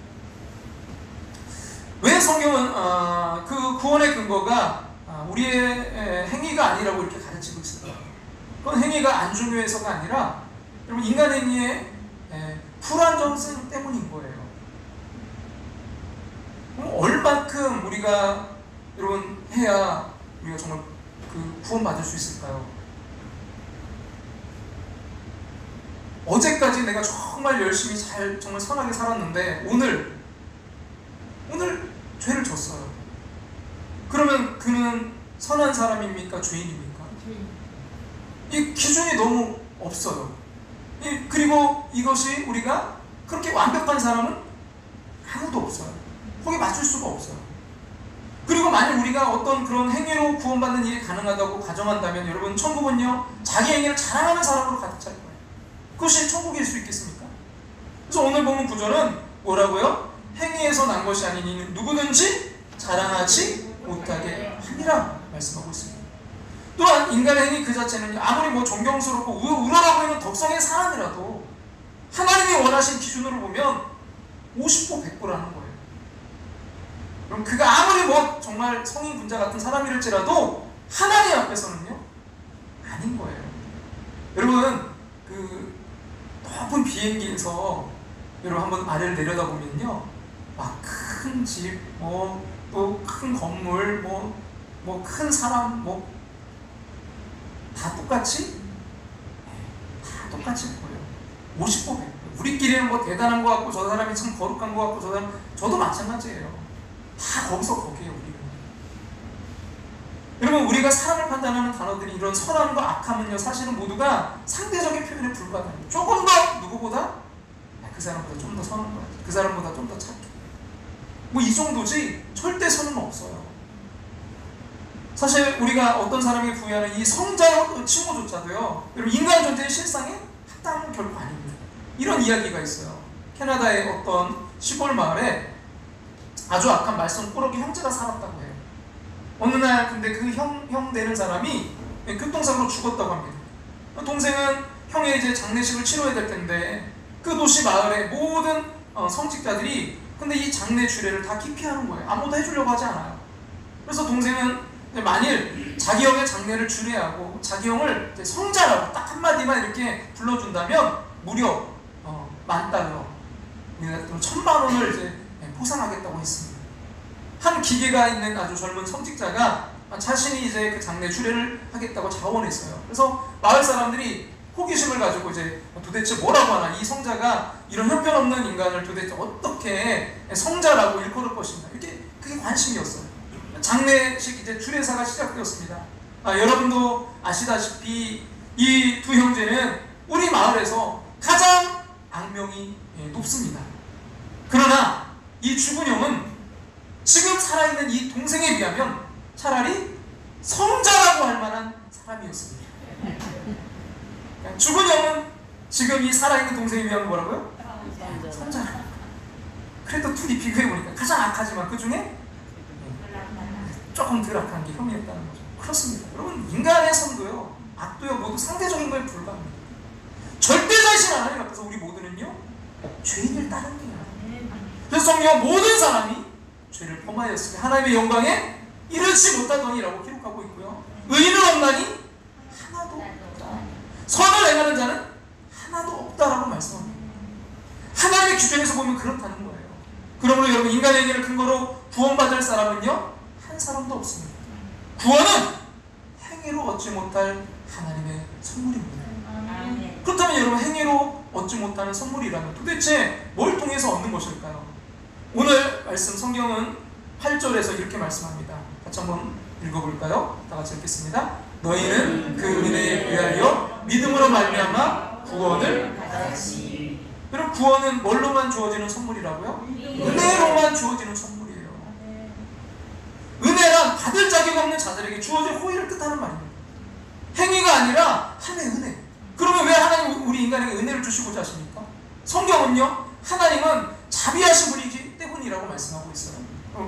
왜 성경은 그 구원의 근거가 우리의 행위가 아니라고 이렇게 가르치고 있을까요? 그건 행위가 안 중요해서가 아니라 여러분 인간 행위의 불안정성 때문인 거예요. 그럼 얼만큼 우리가 여러분 해야 우리가 정말 구원받을 수 있을까요? 어제까지 내가 정말 열심히 정말 선하게 살았는데 오늘 죄를 졌어요. 그러면 그는 선한 사람입니까? 죄인입니까? 이 기준이 너무 없어요. 그리고 이것이 우리가 그렇게 완벽한 사람은 아무도 없어요. 거기 맞출 수가 없어요. 그리고 만약 우리가 어떤 그런 행위로 구원받는 일이 가능하다고 가정한다면 여러분, 천국은요 자기 행위를 자랑하는 사람으로 가득 찰 거예요. 그것이 천국일 수 있겠습니까? 그래서 오늘 보면 구절은 뭐라고요? 행위에서 난 것이 아닌 이는 누구든지 자랑하지 못하게 하니라 말씀하고 있습니다. 또한 인간의 행위 그 자체는 아무리 뭐 존경스럽고 우러러 보이는 덕성의 사람이라도 하나님이 원하신 기준으로 보면 50보 100보라는 거예요. 그럼 그가 아무리 뭐 정말 성인 군자 같은 사람이랄지라도 하나님 앞에서는요 아닌 거예요. 여러분, 그 높은 비행기에서 여러분 한번 아래를 내려다보면요 막 큰 집, 또 큰 건물, 큰 사람, 다 똑같이 보여요. 50보 100보. 우리끼리는 뭐 대단한 것 같고 저 사람이 참 거룩한 것 같고 저도 마찬가지예요. 다 거기서 거기에요. 우리는. 여러분, 우리가 사람을 판단하는 단어들이 이런 선함과 악함은요 사실은 모두가 상대적인 표현에 불과합니다. 조금 더 누구보다 그 사람보다 좀 더 선한 거야. 그 사람보다 좀 더 착해. 이 정도지 절대 선은 없어요. 사실 우리가 어떤 사람에게 부여하는 이 성자의 칭호조차도요 여러분 인간 존재의 실상에 합당한 결코 아닙니다. 이런 이야기가 있어요. 캐나다의 어떤 시골 마을에 아주 악한 말썽꾸러기 형제가 살았다고 해요. 어느 날 근데 그 형 되는 사람이 교통사고로 죽었다고 합니다. 동생은 형의 이제 장례식을 치러야 될 텐데 그 도시 마을의 모든 성직자들이 근데 이 장례 주례를 다 기피하는 거예요. 아무도 해주려고 하지 않아요. 그래서 동생은 만일 자기 형의 장례를 주례하고 자기 형을 성자라고 딱 한마디만 이렇게 불러준다면 무려 $10,000, 1,000,000원을 이제 보상하겠다고 했습니다. 한 기계가 있는 아주 젊은 성직자가 자신이 이제 그 장례 주례를 하겠다고 자원했어요. 그래서 마을 사람들이 호기심을 가지고 이제 도대체 뭐라고 하나, 이 성자가 이런 형편없는 인간을 도대체 어떻게 성자라고 일컬을 것인가, 이렇게 그게 관심이었어요. 장례식 이제 주례사가 시작되었습니다. 여러분도 아시다시피 이 두 형제는 우리 마을에서 가장 악명이 높습니다. 그러나 이 죽은 형은 지금 살아있는 이 동생에 비하면 차라리 성자라고 할 만한 사람이었습니다. 죽은 형은 지금 이 살아있는 동생에 비하면 뭐라고요? 성자. 그래도 둘이 비교해보니까 가장 악하지만 그 중에 조금 덜 악한 게 형이었다는 거죠. 그렇습니다. 여러분, 인간의 선도요 악도요 모두 상대적인 거에 불과합니다. 절대자이신 하나님 앞에서 우리 모두는요 죄인을 따릅니다. 그래서 성경은 모든 사람이 죄를 범하였으니 하나님의 영광에 이르지 못하더니라고 기록하고 있고요. 의인은 없나니 하나도 없다. 선을 행하는 자는 하나도 없다라고 말씀합니다. 하나님의 기준에서 보면 그렇다는 거예요. 그러므로 여러분, 인간의 행위를 근거로 구원받을 사람은요 한 사람도 없습니다. 구원은 행위로 얻지 못할 하나님의 선물입니다. 그렇다면 여러분, 행위로 얻지 못하는 선물이라면 도대체 뭘 통해서 얻는 것일까요? 오늘 말씀 성경은 8절에서 이렇게 말씀합니다. 같이 한번 읽어볼까요? 다 같이 읽겠습니다. 너희는 그 은혜에 의하여 믿음으로 말미암아 구원을 받았으니. 여러분, 구원은 뭘로만 주어지는 선물이라고요? 은혜로만 주어지는 선물이에요. 은혜란 받을 자격 없는 자들에게 주어질 호의를 뜻하는 말입니다. 행위가 아니라 하나의 은혜. 그러면 왜 하나님 우리 인간에게 은혜를 주시고자 하십니까? 성경은요 하나님은 자비하신 분이기 때문이라고 말씀하고 있어요.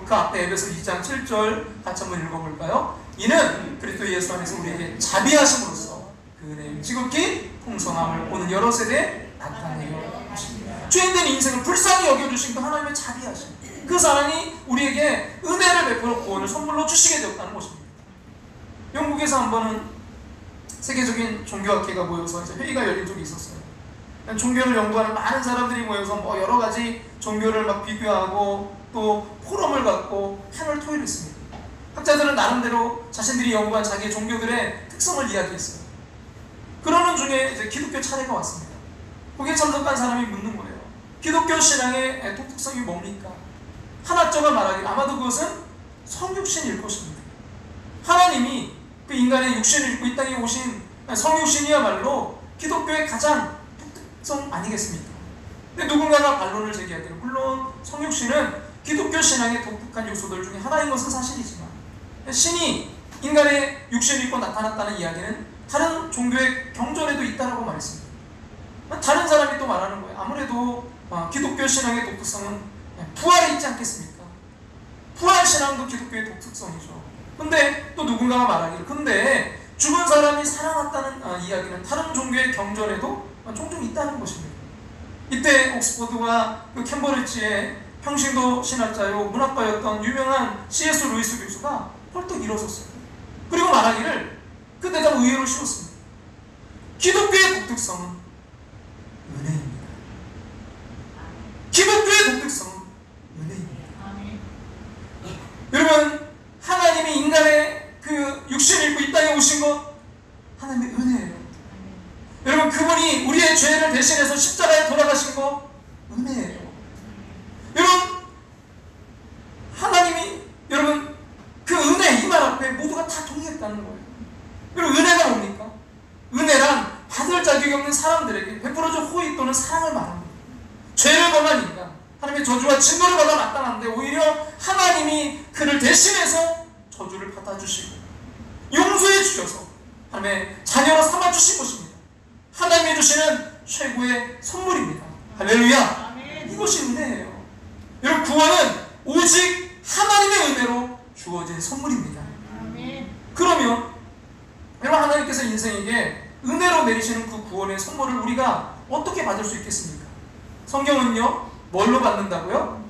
그 앞에 에베소 2장 7절 같이 한번 읽어볼까요? 이는 그리스도 예수 안에서 우리에게 자비하심으로써 그 은혜의 지극히 풍성함을 오는 여러 세대에 나타내려 하십니다. 죄인된 인생을 불쌍히 여겨주신 그 하나님의 자비하심, 그 사랑이 우리에게 은혜를 베풀어 구원을 선물로 주시게 되었다는 것입니다. 영국에서 한 번은 세계적인 종교학회가 모여서 이제 회의가 열린 적이 있었어요. 종교를 연구하는 많은 사람들이 모여서 여러 가지 종교를 막 비교하고 또 포럼을 갖고 패널 토의를 했습니다. 학자들은 나름대로 자신들이 연구한 자기의 종교들의 특성을 이야기했어요. 그러는 중에 이제 기독교 차례가 왔습니다. 거기에 참석한 사람이 묻는 거예요. 기독교 신앙의 독특성이 뭡니까? 한 학자가 말하기를 아마도 그것은 성육신일 것입니다. 하나님이 그 인간의 육신을 입고 이 땅에 오신 성육신이야말로 기독교의 가장 독특성 아니겠습니까? 근데 누군가가 반론을 제기하기를 물론 성육신은 기독교 신앙의 독특한 요소들 중에 하나인 것은 사실이지만 신이 인간의 육신을 입고 나타났다는 이야기는 다른 종교의 경전에도 있다라고 말했습니다. 다른 사람이 또 말하는 거예요. 아무래도 기독교 신앙의 독특성은 부활에 있지 않겠습니까? 부활 신앙도 기독교의 독특성이죠. 근데 또 누군가가 말하기를 근데 죽은 사람이 살아났다는 이야기는 다른 종교의 경전에도 종종 있다는 것입니다. 이때 옥스퍼드와 그 캠버리지의 평신도 신학자요 문학가였던 유명한 C.S. 루이스 교수가 헐떡 일어섰어요. 그리고 말하기를 그 대답 의외로 쉬웠습니다. 기독교의 독특성은 은혜입니다. 기독교의 독특성은 은혜입니다. 여러분 하나님이 인간의 그 육신을 입고 이 땅에 오신 것 하나님의 은혜예요. 여러분 그분이 우리의 죄를 대신해서 십자가에 돌아가신 것 은혜예요. 여러분 하나님이 여러분 그 은혜 이 말 앞에 모두가 다 동의했다는 거예요. 여러분 은혜가 뭡니까? 은혜란 받을 자격이 없는 사람들에게 베풀어준 호의 또는 사랑을 말합니다. 죄를 범한 인간 하나님의 저주와 진노를 받아 마땅한데 오히려 하나님이 그를 대신해서 저주를 받아주시고 용서해 주셔서 하나님의 자녀로 삼아주신 것입니다. 하나님이 주시는 최고의 선물입니다. 할렐루야. 이것이 은혜예요. 여러분 구원은 오직 하나님의 은혜로 주어진 선물입니다. 그러면 여러분 하나님께서 인생에게 은혜로 내리시는 그 구원의 선물을 우리가 어떻게 받을 수 있겠습니까? 성경은요 뭘로 받는다고요?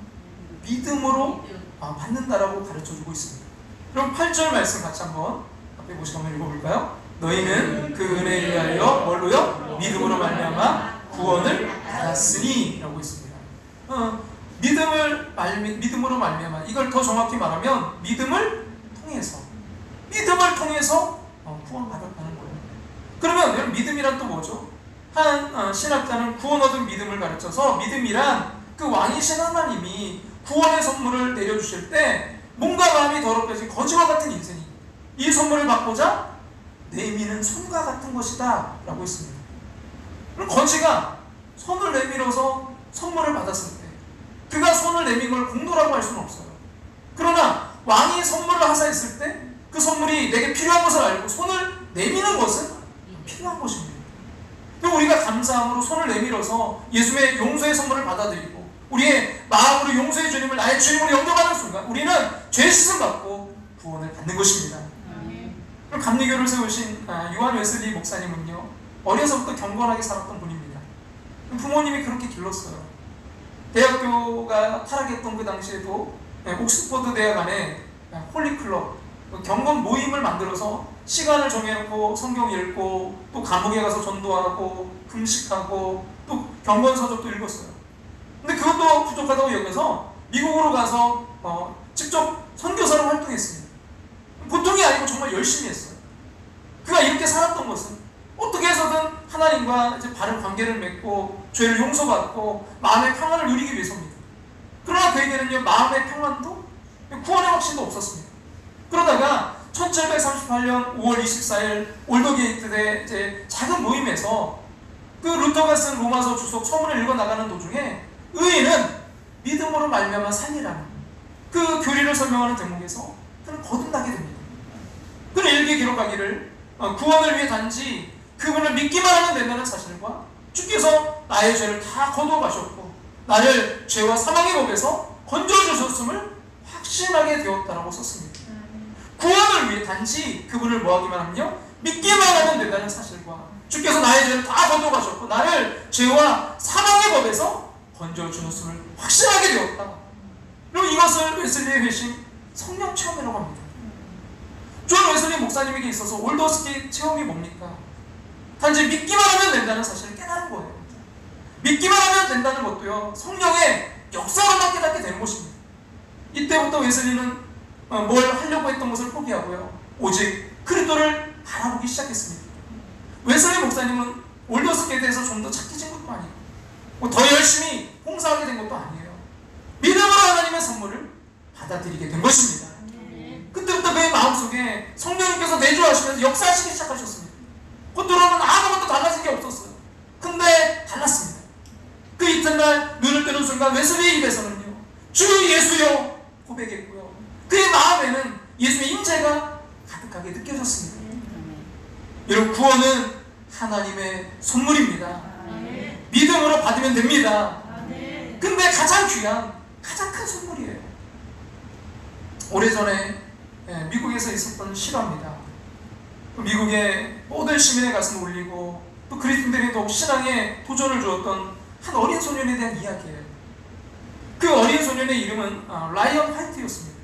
믿음으로 받는다라고 가르쳐주고 있습니다. 그럼 8절 말씀 같이 한번 앞에 보시고 한번 읽어볼까요? 너희는 그 은혜에 의하여 뭘로요? 믿음으로 말미암아 구원을 받았으니 라고 있습니다. 믿음으로 말미암아 이걸 더 정확히 말하면 믿음을 통해서 구원 받았다는 거예요. 그러면 믿음이란 또 뭐죠? 한 신학자는 구원 얻은 믿음을 가르쳐서 믿음이란 그 왕이신 하나님이 구원의 선물을 내려주실 때 몸과 마음이 더럽혀진 거지와 같은 인생이 이 선물을 받고자 내미는 손과 같은 것이다 라고 했습니다. 그럼 거지가 손을 내밀어서 선물을 받았을 때 그가 손을 내민 걸 공로라고 할 수는 없어요. 그러나 왕이 선물을 하사했을 때 그 선물이 내게 필요한 것을 알고 손을 내미는 것은 필요한 것입니다. 그리고 우리가 감사함으로 손을 내밀어서 예수의 용서의 선물을 받아들이고 우리의 마음으로 용서의 주님을 나의 주님으로 영접하는 순간 우리는 죄 씻음 받고 구원을 받는 것입니다. 그럼 감리교를 세우신 요한 웨슬리 목사님은요 어려서부터 경건하게 살았던 분입니다. 부모님이 그렇게 길렀어요. 대학교가 타락했던 그 당시에도 옥스퍼드 대학 안에 홀리클럽 경건 모임을 만들어서 시간을 정해놓고 성경 읽고 또 감옥에 가서 전도하고 금식하고 또 경건 서적도 읽었어요. 근데 그것도 부족하다고 여겨서 미국으로 가서 직접 선교사로 활동했습니다. 보통이 아니고 정말 열심히 했어요. 그가 이렇게 살았던 것은 어떻게 해서든 하나님과 이제 바른 관계를 맺고 죄를 용서받고 마음의 평안을 누리기 위해서입니다. 그러나 그에게는요 마음의 평안도 구원의 확신도 없었습니다. 그러다가 1738년 5월 24일 올더게이트대 이제 작은 모임에서 그 루터가 쓴 로마서 주석 서문을 읽어 나가는 도중에 의인은 믿음으로 말미암아 살리라는 그 교리를 설명하는 대목에서 그는 거듭나게 됩니다. 그는 일기에 기록하기를 구원을 위해 단지 그분을 믿기만 하면 된다는 사실과 주께서 나의 죄를 다 거두어 가셨고 나를 죄와 사망의 법에서 건져주셨음을 확신하게 되었다라고 썼습니다. 구원을 위해 단지 그분을 뭐하기만 하면요 믿기만 하면 된다는 사실과 주께서 나의 죄를 다 거두어 가셨고 나를 죄와 사망의 법에서 건져주셨음을 확신하게 되었다. 그리고 이것을 웨슬리의 회심 성령 체험이라고 합니다. 존 웨슬리 목사님에게 있어서 올더스키 체험이 뭡니까? 단지 믿기만 하면 된다는 사실을 깨달은 거예요. 믿기만 하면 된다는 것도요 성령의 역사로만 깨닫게 되는 것입니다. 이때부터 웨슬리는 뭘 하려고 했던 것을 포기하고요. 오직 그리스도를 바라보기 시작했습니다. 웨슬리 목사님은 올더스에 대해서 좀 더 착해진 것도 아니고 더 열심히 봉사하게 된 것도 아니에요. 믿음으로 하나님의 선물을 받아들이게 된 것입니다. 그때부터 그의 마음속에 성령님께서 내주하시면서 역사하시기 시작하셨습니다. 겉으로는 아무것도 달라진 게 없었어요. 근데 달랐습니다. 그 이튿날 눈을 뜨는 순간 웨슬리의 입에서는요, 주 예수여 고백했고요. 그의 마음에는 예수의 임재가 가득하게 느껴졌습니다. 여러분, 구원은 하나님의 선물입니다. 믿음으로 받으면 됩니다. 근데 가장 귀한, 가장 큰 선물이에요. 오래전에 미국에서 있었던 실화입니다. 미국의 모든 시민의 가슴을 울리고 또 그리스도인들이 더욱 신앙에 도전을 주었던 한 어린 소년에 대한 이야기예요. 그 어린 소년의 이름은 라이언 화이트였습니다.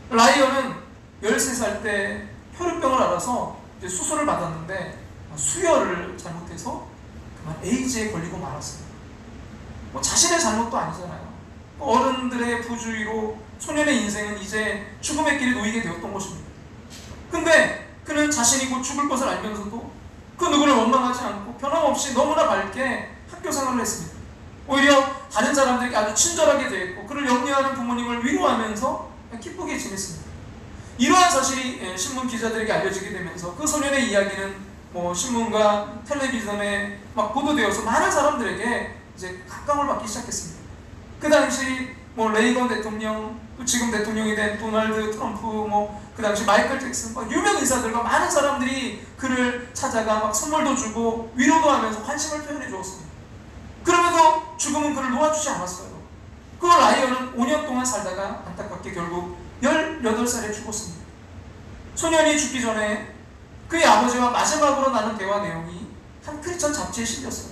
라이언은 13살 때 혈우병을 앓아서 이제 수술을 받았는데 수혈을 잘못해서 그만 에이즈에 걸리고 말았어요. 자신의 잘못도 아니잖아요. 어른들의 부주의로 소년의 인생은 이제 죽음의 길에 놓이게 되었던 것입니다. 근데 그는 자신이 곧 죽을 것을 알면서도 그 누구를 원망하지 않고 변함없이 너무나 밝게 학교 생활을 했습니다. 오히려 다른 사람들에게 아주 친절하게 대했고 그를 염려하는 부모님을 위로하면서 기쁘게 지냈습니다. 이러한 사실이 신문 기자들에게 알려지게 되면서 그 소년의 이야기는 신문과 텔레비전에 막 보도되어서 많은 사람들에게 이제 각광을 받기 시작했습니다. 그 당시 레이건 대통령, 또 지금 대통령이 된 도널드 트럼프, 그 당시 마이클 잭슨, 유명 인사들과 많은 사람들이 그를 찾아가 막 선물도 주고 위로도 하면서 관심을 표현해 주었습니다. 그럼에도 죽음은 그를 놓아주지 않았어요. 그 라이언은 5년 동안 살다가 안타깝게 결국 18살에 죽었습니다. 소년이 죽기 전에 그의 아버지와 마지막으로 나눈 대화 내용이 한 크리스천 잡지에 실렸어요.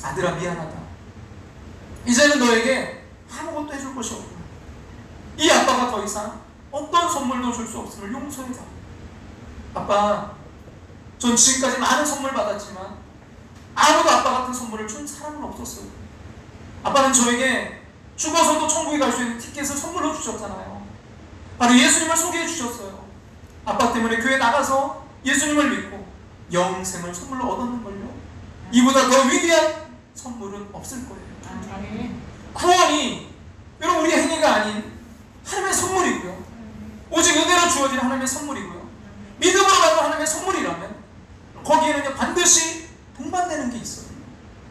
아들아, 미안하다. 이제는 너에게 아무것도 해줄 것이 없구나. 이 아빠가 더 이상 어떤 선물도 줄 수 없음을 용서해줘. 아빠, 전 지금까지 많은 선물 받았지만 아무도 아빠 같은 선물을 준 사람은 없었어요. 아빠는 저에게 죽어서도 천국에 갈 수 있는 티켓을 선물로 주셨잖아요. 바로 예수님을 소개해 주셨어요. 아빠 때문에 교회 나가서 예수님을 믿고 영생을 선물로 얻었는걸요. 이보다 더 위대한 선물은 없을 거예요. 구원이 여러분 우리의 행위가 아닌 하나님의 선물이고요. 오직 은혜로 주어진 하나님의 선물이고요. 믿음으로 받는 하나님의 선물이라면 거기에는 반드시 동반되는 게 있어요.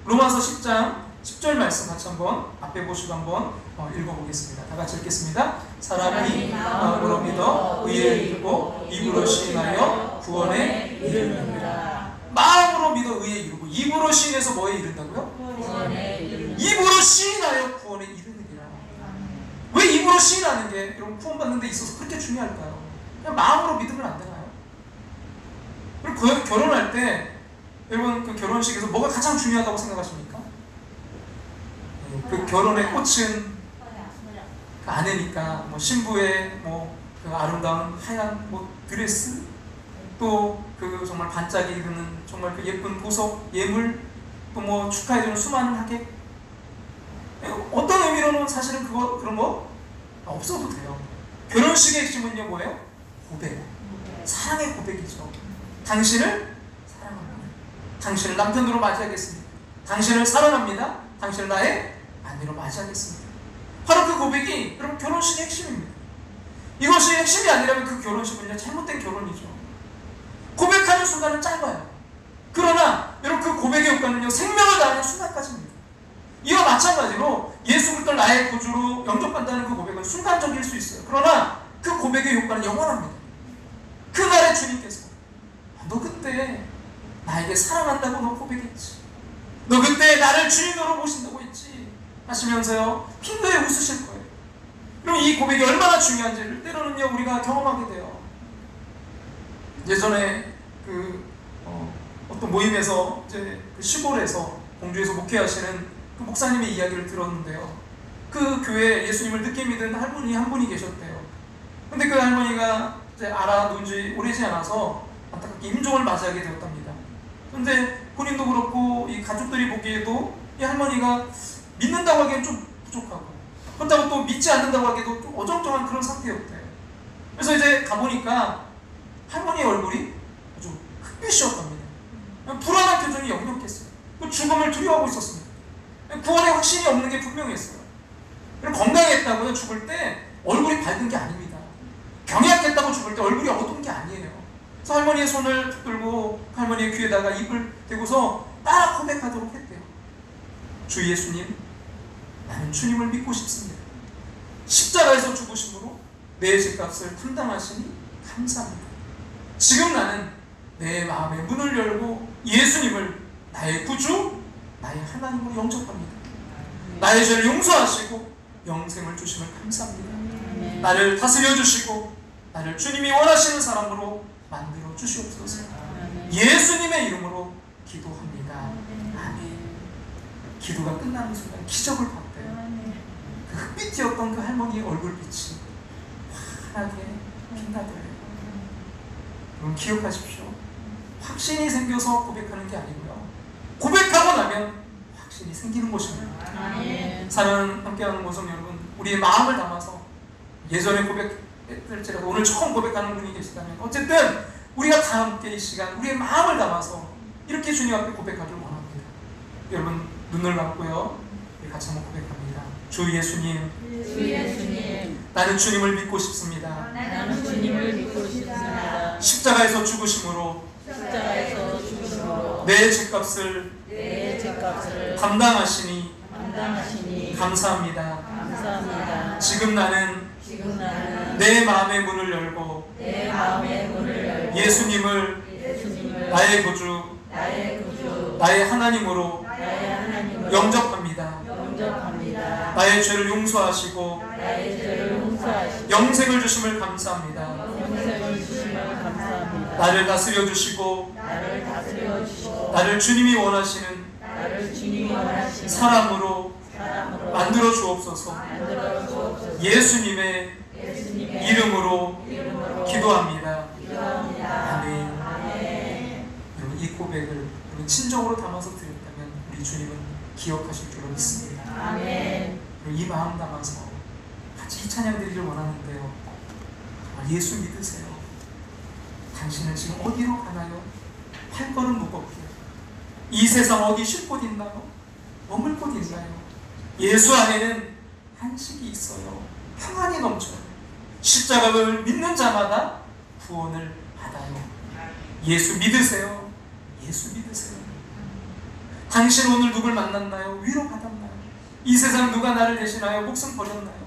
로마서 10장 10절 말씀 같이 한번 앞에 보시고 한번 읽어보겠습니다. 다 같이 읽겠습니다. 사람이 마음으로 믿어 의에 이르고 입으로 시인하여 구원에 이르느니라. 마음으로 믿어 의에 이르고 입으로 시인해서 뭐에 이른다고요? 구원에 이르느니라. 입으로 시인하여 구원에 이르느니라. 왜 입으로 시인하는 게 여러분 구원받는 데 있어서 그렇게 중요할까요? 그냥 마음으로 믿으면 안 되나요? 그리고 결혼할 때 여러분 그 결혼식에서 뭐가 가장 중요하다고 생각하십니까? 그 결혼의 꽃은 그 아내니까 신부의 그 아름다운 하얀 드레스, 또 그 정말 반짝이는 정말 그 예쁜 보석, 예물, 또 축하해주는 수많은 하객. 어떤 의미로는 사실은 그런 거 없어도 돼요. 결혼식의 핵심은요 뭐예요? 고백, 사랑의 고백이죠. 당신을 사랑합니다. 당신을 남편으로 맞이하겠습니다. 당신을 사랑합니다. 당신을 나의 아내로 맞이하겠습니다. 바로 그 고백이 여러분 결혼식의 핵심입니다. 이것이 핵심이 아니라면 그 결혼식은요 잘못된 결혼이죠. 고백하는 순간은 짧아요. 그러나 여러분 그 고백의 효과는요 생명을 다하는 순간까지입니다. 이와 마찬가지로 예수 그리스도를 나의 구주로 영접한다는 그 고백은 순간적일 수 있어요. 그러나 그 고백의 효과는 영원합니다. 그날의 주님께서 너 그때 나에게 사랑한다고 너 고백했지, 너 그때 나를 주인으로 모신다고 했지 하시면서요 핑크에 웃으실 거예요. 그럼 이 고백이 얼마나 중요한지를 때로는요 우리가 경험하게 돼요. 예전에 어떤 모임에서 이제 그 시골에서 공주에서 목회하시는 그 목사님의 이야기를 들었는데요. 그 교회에 예수님을 늦게 믿은 할머니 한 분이 계셨대요. 근데 그 할머니가 이제 알아놓은 지 오래지 않아서 안타깝게 임종을 맞이하게 되었답니다. 근데 본인도 그렇고 이 가족들이 보기에도 이 할머니가 믿는다고 하기엔 좀 부족하고 그렇다고 또 믿지 않는다고 하기도 좀 어정쩡한 그런 상태였대요. 그래서 이제 가보니까 할머니의 얼굴이 아주 흑빛이었답니다. 불안한 표정이 역력했어요. 죽음을 두려워하고 있었습니다. 구원의 확신이 없는 게 분명했어요. 건강했다고요, 죽을 때 얼굴이 밝은 게 아닙니다. 병약했다고 죽을 때 얼굴이 어두운 게 아니에요. 그래서 할머니의 손을 붙들고 할머니의 귀에다가 입을 대고서 따라 고백하도록 했대요. 주 예수님, 나는 주님을 믿고 싶습니다. 십자가에서 죽으심으로 내 죄값을 감당하시니 감사합니다. 지금 나는 내 마음의 문을 열고 예수님을 나의 구주, 나의 하나님으로 영접합니다. 나의 죄를 용서하시고 영생을 주심을 감사합니다. 나를 다스려 주시고 나를 주님이 원하시는 사람으로 만들어 주시옵소서. 예수님의 이름으로 기도합니다. 아멘. 기도가 끝나는 순간 기적을 봤대요. 그 흑빛이었던 그 할머니의 얼굴빛이 환하게 빛나더래요. 여러분 기억하십시오. 확신이 생겨서 고백하는 게 아니고요, 고백하고 나면 확신이 생기는 것입니다. 사랑 함께하는 모습 여러분, 우리의 마음을 담아서 예전에 고백했을지라도 오늘 처음 고백하는 분이 계시다면 어쨌든 우리가 다 함께 이 시간 우리의 마음을 담아서 이렇게 주님 앞에 고백하길 원합니다. 여러분 눈을 감고요, 우리 같이 한번 고백합니다. 주 예수님, 나는 주님을 믿고 싶습니다. 나는 주님을 믿고 싶습니다. 십자가에서 죽으심으로 내 죄값을 감당하시니 감사합니다. 지금 나는 내 마음의 문을 열고 예수님을 나의 구주, 나의 하나님으로 영접합니다. 나의 죄를 용서하시고 영생을 주심을 감사합니다. 나를 다스려 주시고 나를 주님이 원하시는 사람으로 만들어 주옵소서. 예수님의 이름으로 기도합니다. 아멘. 여러분 이 고백을 친정으로 담아서 드렸다면 우리 주님은 기억하실 줄로 믿습니다. 이 마음 담아서 같이 이 찬양 드리기를 원하는데요, 예수 믿으세요. 당신은 지금 어디로 가나요? 발걸음 무겁게. 이 세상 어디 쉴 곳 있나요? 머물 곳 있나요? 예수 안에는 안식이 있어요. 평안이 넘쳐요. 십자가를 믿는 자마다 구원을 받아요. 예수 믿으세요. 예수 믿으세요. 당신 오늘 누굴 만났나요? 위로받았나요? 이 세상 누가 나를 대신하여 목숨 버렸나요?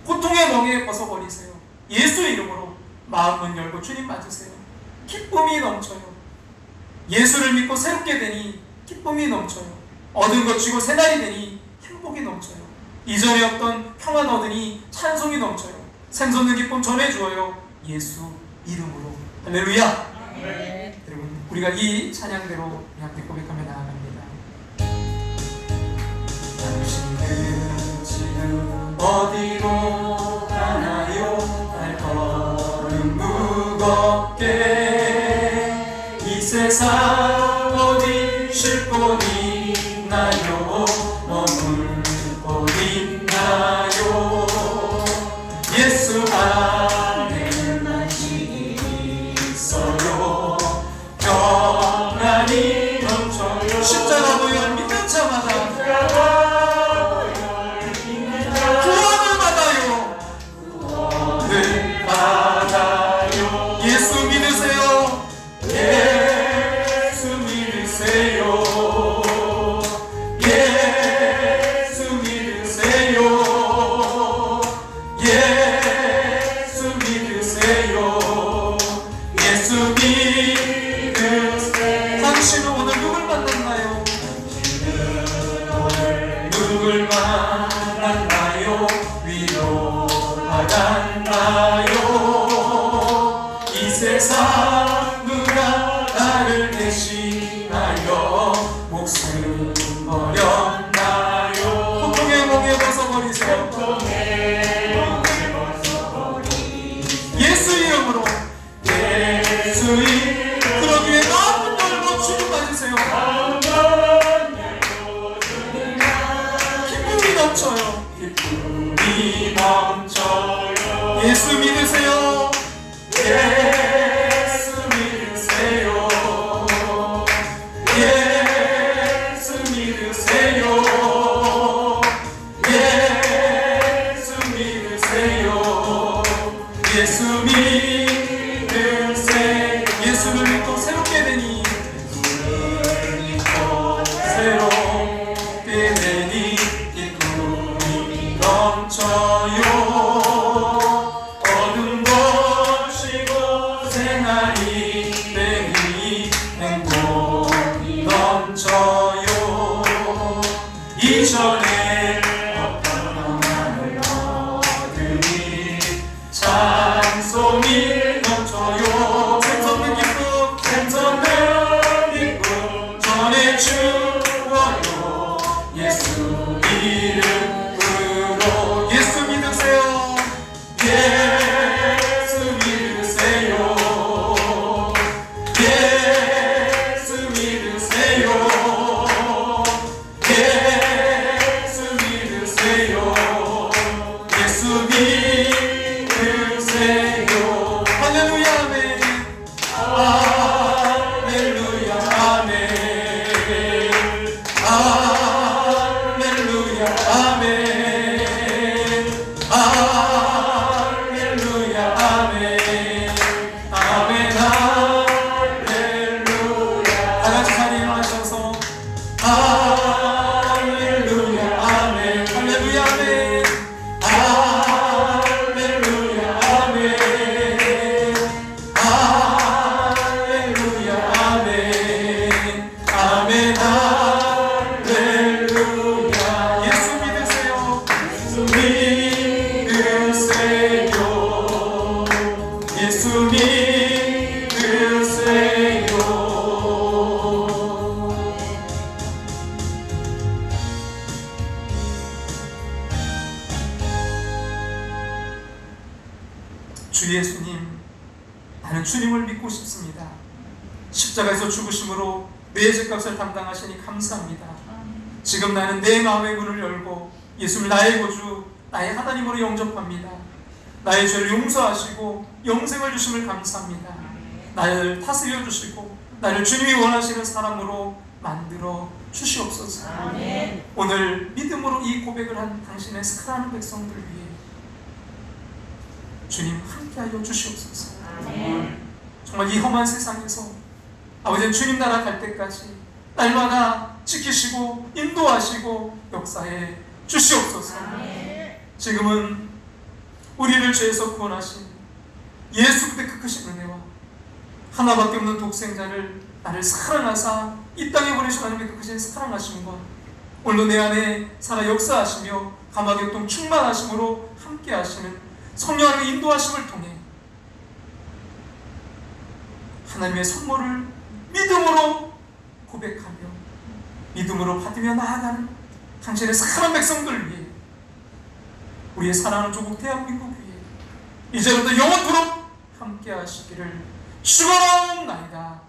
고통의 멍에 벗어버리세요. 예수 이름으로 마음문 열고 주님 맞으세요. 기쁨이 넘쳐요. 예수를 믿고 새롭게 되니 기쁨이 넘쳐요. 얻은 것 주고 새날이 되니 행복이 넘쳐요. 이전에 없던 평안 얻으니 찬송이 넘쳐요. 샘솟는 기쁨 전해주어요. 예수 이름으로. 할렐루야. 여러분 우리가 이 찬양대로 함께 고백하며 나아갑니다. 당신은 지금 어디로 가나요? 발걸음 무겁게. 이 세상 어디 쉴 곳 있나요? 머물 곳 있나요? 예수 안에는 안식이 있어요. 평안이 넘쳐요. 십자가도 열 믿는 자마다 구원을 받아요. 구원을 받아요. 예수 믿으세요. 예수 넘쳐요. 예수 믿으세요. 예수 믿으세요. 예수 믿으세요. 예수 믿으세요. 예수 믿으세요. 예수를 믿고 새롭게 되니 새롭게 되니 기쁨이 넘쳐요. 어둠 거시고 생활이 되니 행복이 넘쳐요. 이전에 어떤 하늘 어둠이 찬송이 넘쳐요. 샘솟는 기쁨 샘솟는 기쁨 전해주어요. 예수 이름으로. 예수 믿으세요. 예수 믿으세요. 예수 믿으세요. 예수 믿으세요. 예수 믿으세요. 할렐루야 아멘. 할렐루야 아멘. 할렐루야 아멘. 할렐루야 아멘. 아멘 할렐루야. 다같이 자리에 일어나셔서 할렐루야 아멘. 할렐루야 아멘. 할렐루야 아멘. 할렐루야 아멘. 아멘 할렐루야. 예수 믿으세요. 예수 믿으세요. 예수 믿으세요. 주 예수님, 나는 주님을 믿고 싶습니다. 십자가에서 죽으심으로 내 죄값을 담당하시니 감사합니다. 지금 나는 내 마음의 문을 열고 예수를 나의 구주, 나의 하나님으로 영접합니다. 나의 죄를 용서하시고 영생을 주심을 감사합니다. 나를 다스려 주시고 나를 주님이 원하시는 사람으로 만들어 주시옵소서. 오늘 믿음으로 이 고백을 한 당신의 사랑하는 백성들 위해 주님 함께하여 주시옵소서. 정말 이 험한 세상에서 아버지는 주님 나라 갈 때까지 날마다 지키시고 인도하시고 역사해 주시옵소서. 지금은 우리를 죄에서 구원하신 예수 그리스도의 그 크신 은혜와 하나밖에 없는 독생자를 나를 사랑하사 이 땅에 보내신 하나님의 그 크신 사랑하심과 오늘도 내 안에 살아 역사하시며 감화교통 충만하심으로 함께하시는 성령 하나님의 인도하심을 통해 하나님의 선물을 믿음으로 고백하며 믿음으로 받으며 나아가는 당신의 사랑하는 백성들 위해 우리의 사랑하는 조국 대한민국 위해 이제부터 영원토록 함께 하시기를 축원하옵나이다.